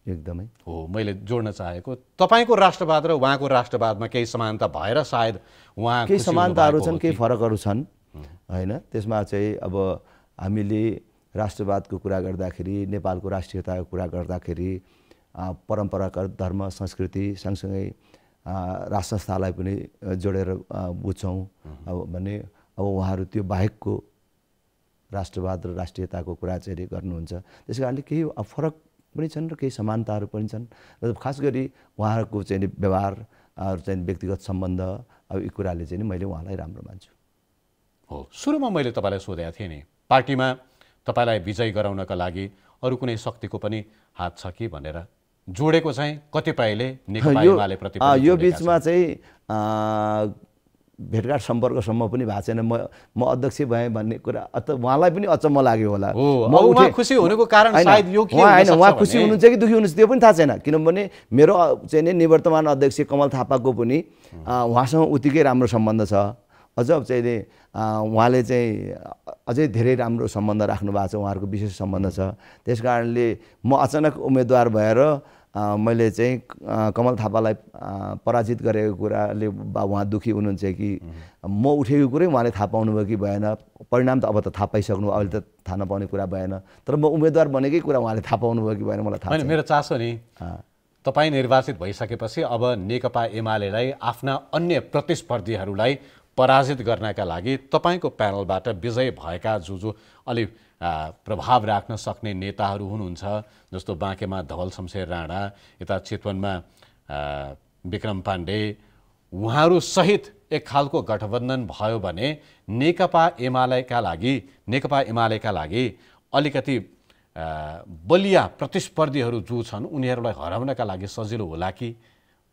एकदमै हो। मैले जोड्न चाहेको तपाईँको राष्ट्रवाद र उहाँको राष्ट्रवादमा केही समानता भएर सायद उहाँ केही समानताहरू छन्, केही फरकहरू छन् होइन। त्यसमा चाहिँ अब हामीले राष्ट्रवादको कुरा गर्दाखेरि, नेपालको राष्ट्रियताको कुरा गर्दाखेरि परम्परागत धर्म संस्कृति सँगसँगै राष्ट्र संस्थालाई पनि जोडेर बुझ्छौँ। अब भने अब उहाँहरू त्यो बाहेकको राष्ट्रवाद र राष्ट्रियताको कुरा चाहिँ गर्नुहुन्छ। त्यस कारणले केही फरक पनि छन् र केही समानताहरू पनि छन्। र खास गरी उहाँहरूको चाहिँ व्यवहार चाहिँ व्यक्तिगत सम्बन्ध अब यी कुराले चाहिँ मैले उहाँलाई राम्रो मान्छु। हो। सुरुमा मैले तपाईँलाई सोधेको थिएँ नि, पार्टीमा तपाईँलाई विजय गराउनका लागि अरू कुनै शक्तिको पनि हात छ कि भनेर। जोडेको चाहिँ कतिपयले नेकपा एमाले प्रति यो बिचमा चाहिँ भेटघाट सम्पर्कसम्म पनि भएको छैन। म अध्यक्ष भएँ भन्ने कुरा उहाँलाई पनि अचम्म लाग्यो होला। उहाँ खुसी हुनुको कारण सायद यो के होइन, उहाँ खुसी हुनुहुन्छ कि दुखी हुनुहुन्छ त्यो पनि थाहा छैन। किनभने मेरो चाहिँ नि निवर्तमान अध्यक्ष कमल थापाको पनि उहाँसँग उत्तिकै राम्रो सम्बन्ध छ। अझ चाहिँ नि उहाँले चाहिँ अझै धेरै राम्रो सम्बन्ध राख्नु भएको छ, उहाँहरूको विशेष सम्बन्ध छ। त्यस कारणले म अचानक उम्मेदवार भएर मैले चाहिँ कमल थापालाई पराजित गरेको कुराले उहाँ दुखी हुनुहुन्छ कि म उठेको कुरै उहाँले थाहा पाउनुभयो कि भएन, परिणाम त अब त थाहा पाइसक्नु, अहिले त थाहा नपाउने कुरा भएन। तर म उम्मेदवार बनेकै कुरा उहाँले थाहा पाउनुभयो कि भएन मलाई थाहा छैन। मेरो चासो नि तपाईँ निर्वाचित भइसकेपछि अब नेकपा एमालेलाई आफ्ना अन्य प्रतिस्पर्धीहरूलाई पराजित गर्नका लागि तपाईँको प्यानलबाट विजय भएका जो अलि प्रभाव राख्न सक्ने नेताहरू हुनुहुन्छ, जस्तो बाँकेमा धवल शमशेर राणा, यता चितवनमा विक्रम पाण्डे, उहाँहरू सहित एक खालको गठबन्धन भयो भने नेकपा एमालेका लागि अलिकति बलिया प्रतिस्पर्धीहरू जो छन् उनीहरूलाई हराउनका लागि सजिलो होला कि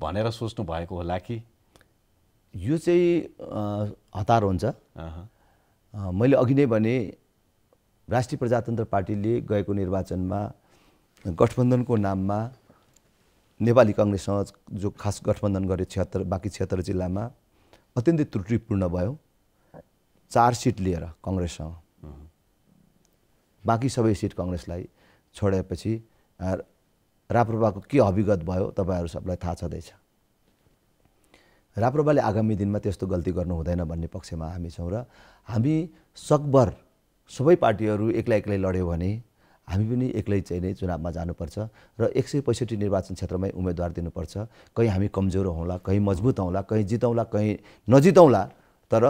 भनेर सोच्नु भएको होला कि? यो चाहिँ हतार हुन्छ। मैले अघि नै भने राष्ट्रिय प्रजातन्त्र पार्टीले गएको निर्वाचनमा गठबन्धनको नाममा नेपाली काङ्ग्रेससँग जो खास गठबन्धन गर्यो बाँकी 76 जिल्लामा अत्यन्तै त्रुटिपूर्ण भयो। 4 सिट लिएर काङ्ग्रेससँग, बाँकी सबै सिट काङ्ग्रेसलाई छोडेपछि राप्रपाको के अभिगत भयो तपाईँहरू सबलाई थाहा छँदैछ। राप्रपाले आगामी दिनमा त्यस्तो गल्ती गर्नु हुँदैन भन्ने पक्षमा हामी छौँ र हामी सकभर सबै पार्टीहरू एक्लै लड्यो भने हामी पनि एक्लै चाहिँ नै चुनावमा जानुपर्छ र 165 निर्वाचन क्षेत्रमै उम्मेदवार दिनुपर्छ। कहीँ हामी कमजोर हौँला, कहीँ मजबुत हौँला, कहीँ जितौँला, कहीँ नजितौँला, तर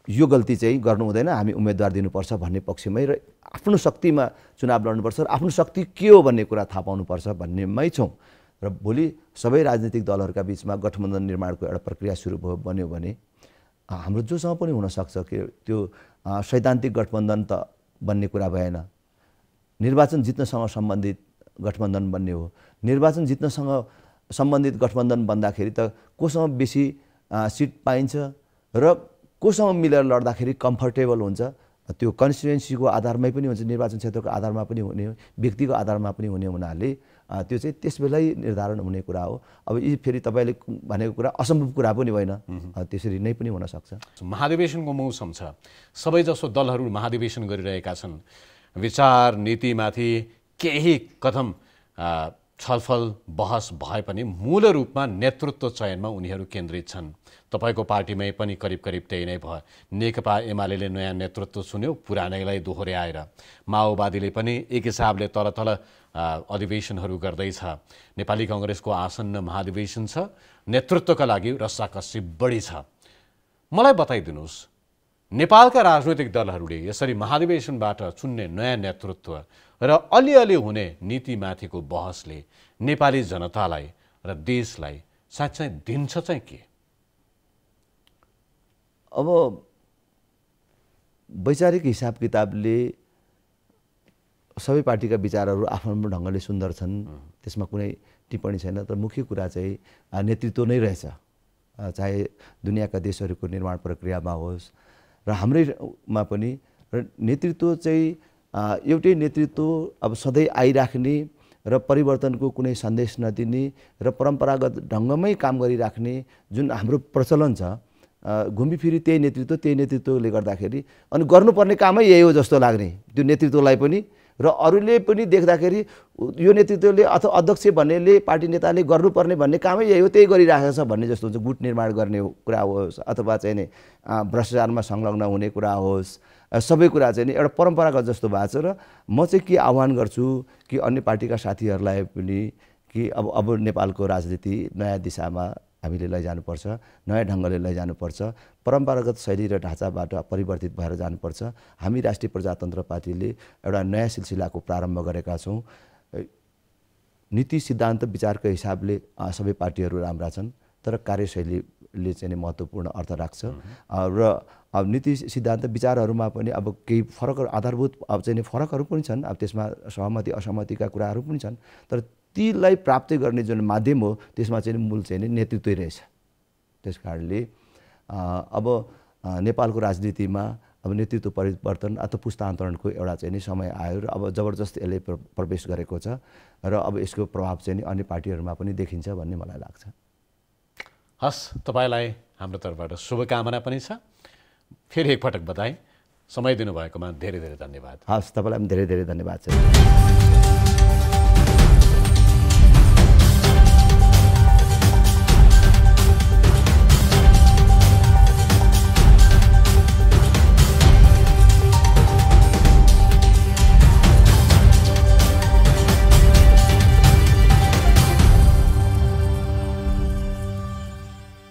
यो गल्ती चाहिँ गर्नु हुँदैन। हामी उम्मेदवार दिनुपर्छ भन्ने पक्षमै र आफ्नो शक्तिमा चुनाव लड्नुपर्छ र आफ्नो शक्ति के हो भन्ने कुरा थाहा पाउनुपर्छ भन्नेमै छौँ। र भोलि सबै राजनीतिक दलहरूका बिचमा गठबन्धन निर्माणको एउटा प्रक्रिया सुरु बन्यो भने हाम्रो जोसँग पनि हुनसक्छ कि त्यो सैद्धान्तिक गठबन्धन त बन्ने कुरा भएन, निर्वाचन जित्नसँग सम्बन्धित गठबन्धन बन्ने हो। निर्वाचन जित्नसँग सम्बन्धित गठबन्धन बन्दाखेरि त कोसँग बेसी सिट पाइन्छ र कोसँग मिलेर लड्दाखेरि कम्फर्टेबल हुन्छ, त्यो कन्स्टिट्युएन्सीको आधारमै पनि हुन्छ, निर्वाचन क्षेत्रको आधारमा पनि हुने, व्यक्तिको आधारमा पनि हुने हुनाले त्यो चाहिँ त्यसबेलै निर्धारण हुने कुरा हो। अब यी फेरि तपाईँले भनेको कुरा असम्भव कुरा पनि होइन, त्यसरी नै पनि हुनसक्छ। महाधिवेशनको मौसम छ, सबैजसो दलहरू महाधिवेशन गरिरहेका छन्। विचार नीतिमाथि केही कदम छलफल बहस भए पनि मूल रूपमा नेतृत्व चयनमा उनीहरू केन्द्रित छन्। तपाईँको पार्टीमै पनि करिब त्यही नै भयो। नेकपा एमाले नयाँ नेतृत्व चुन्यो, पुरानैलाई दोहोर्याएर। माओवादीले पनि एक हिसाबले तल अधिवेशनहरू गर्दैछ। नेपाली काङ्ग्रेसको आसन्न महाधिवेशन छ, नेतृत्वका लागि रस्साकस्सी बढी छ। मलाई बताइदिनुहोस्, नेपालका राजनैतिक दलहरूले यसरी महाधिवेशनबाट चुन्ने नयाँ नेतृत्व र अलिअलि हुने नीतिमाथिको बहसले नेपाली जनतालाई र देशलाई साँच्चै दिन्छ चाहिँ के? अब वैचारिक हिसाब किताबले सबै पार्टीका विचारहरू आफ्नो ढङ्गले सुन्दर छन्, त्यसमा कुनै टिप्पणी छैन। तर मुख्य कुरा चाहिँ नेतृत्व नै रहेछ, चाहे दुनियाँका देशहरूको निर्माण प्रक्रियामा होस् र हाम्रैमा पनि। र नेतृत्व चाहिँ एउटै नेतृत्व अब सधैँ आइराख्ने र परिवर्तनको कुनै सन्देश नदिने र परम्परागत ढङ्गमै काम गरिराख्ने जुन हाम्रो प्रचलन छ, घुमिफिरी त्यही नेतृत्वले गर्दाखेरि अनि गर्नुपर्ने कामै यही हो जस्तो लाग्ने त्यो नेतृत्वलाई पनि। र अरूले पनि देख्दाखेरि यो नेतृत्वले अथवा अध्यक्ष भन्नेले पार्टी नेताले गर्नुपर्ने भन्ने कामै यही हो, त्यही गरिराखेको छ भन्ने जस्तो हुन्छ। गुट निर्माण गर्ने कुरा होस् अथवा चाहिँ नि भ्रष्टाचारमा संलग्न हुने कुरा होस्, सबै कुरा चाहिँ नि एउटा परम्परागत जस्तो भएको छ। र म चाहिँ के आह्वान गर्छु कि अन्य पार्टीका साथीहरूलाई पनि कि अब नेपालको राजनीति नयाँ दिशामा हामीले लैजानुपर्छ, नयाँ ढङ्गले लैजानुपर्छ, परम्परागत शैली र ढाँचाबाट परिवर्तित भएर जानुपर्छ। हामी राष्ट्रिय प्रजातन्त्र पार्टीले एउटा नयाँ सिलसिलाको प्रारम्भ गरेका छौँ। नीति सिद्धान्त विचारको हिसाबले सबै पार्टीहरू राम्रा छन्, तर कार्यशैलीले चाहिँ महत्त्वपूर्ण अर्थ राख्छ। र अब नीति सिद्धान्त विचारहरूमा पनि अब केही फरकहरू आधारभूत अब चाहिँ फरकहरू पनि छन्, अब त्यसमा सहमति असहमतिका कुराहरू पनि छन्। तर तीलाई प्राप्त गर्ने जुन माध्यम हो त्यसमा चाहिँ मूल चाहिँ नेतृत्वै रहेछ। त्यस कारणले अब नेपालको राजनीतिमा अब नेतृत्व परिवर्तन अथवा पुस्तान्तरणको एउटा चाहिँ समय आयो र अब जबरजस्त यसले प्रवेश गरेको छ र अब यसको प्रभाव चाहिँ अन्य पार्टीहरूमा पनि देखिन्छ भन्ने मलाई लाग्छ। हस्, तपाईँलाई हाम्रो तर्फबाट शुभकामना पनि छ। फेरि एकपटक बताएँ, समय दिनुभएकोमा धेरै धेरै धन्यवाद। हस्, तपाईँलाई पनि धेरै धेरै धन्यवाद छ।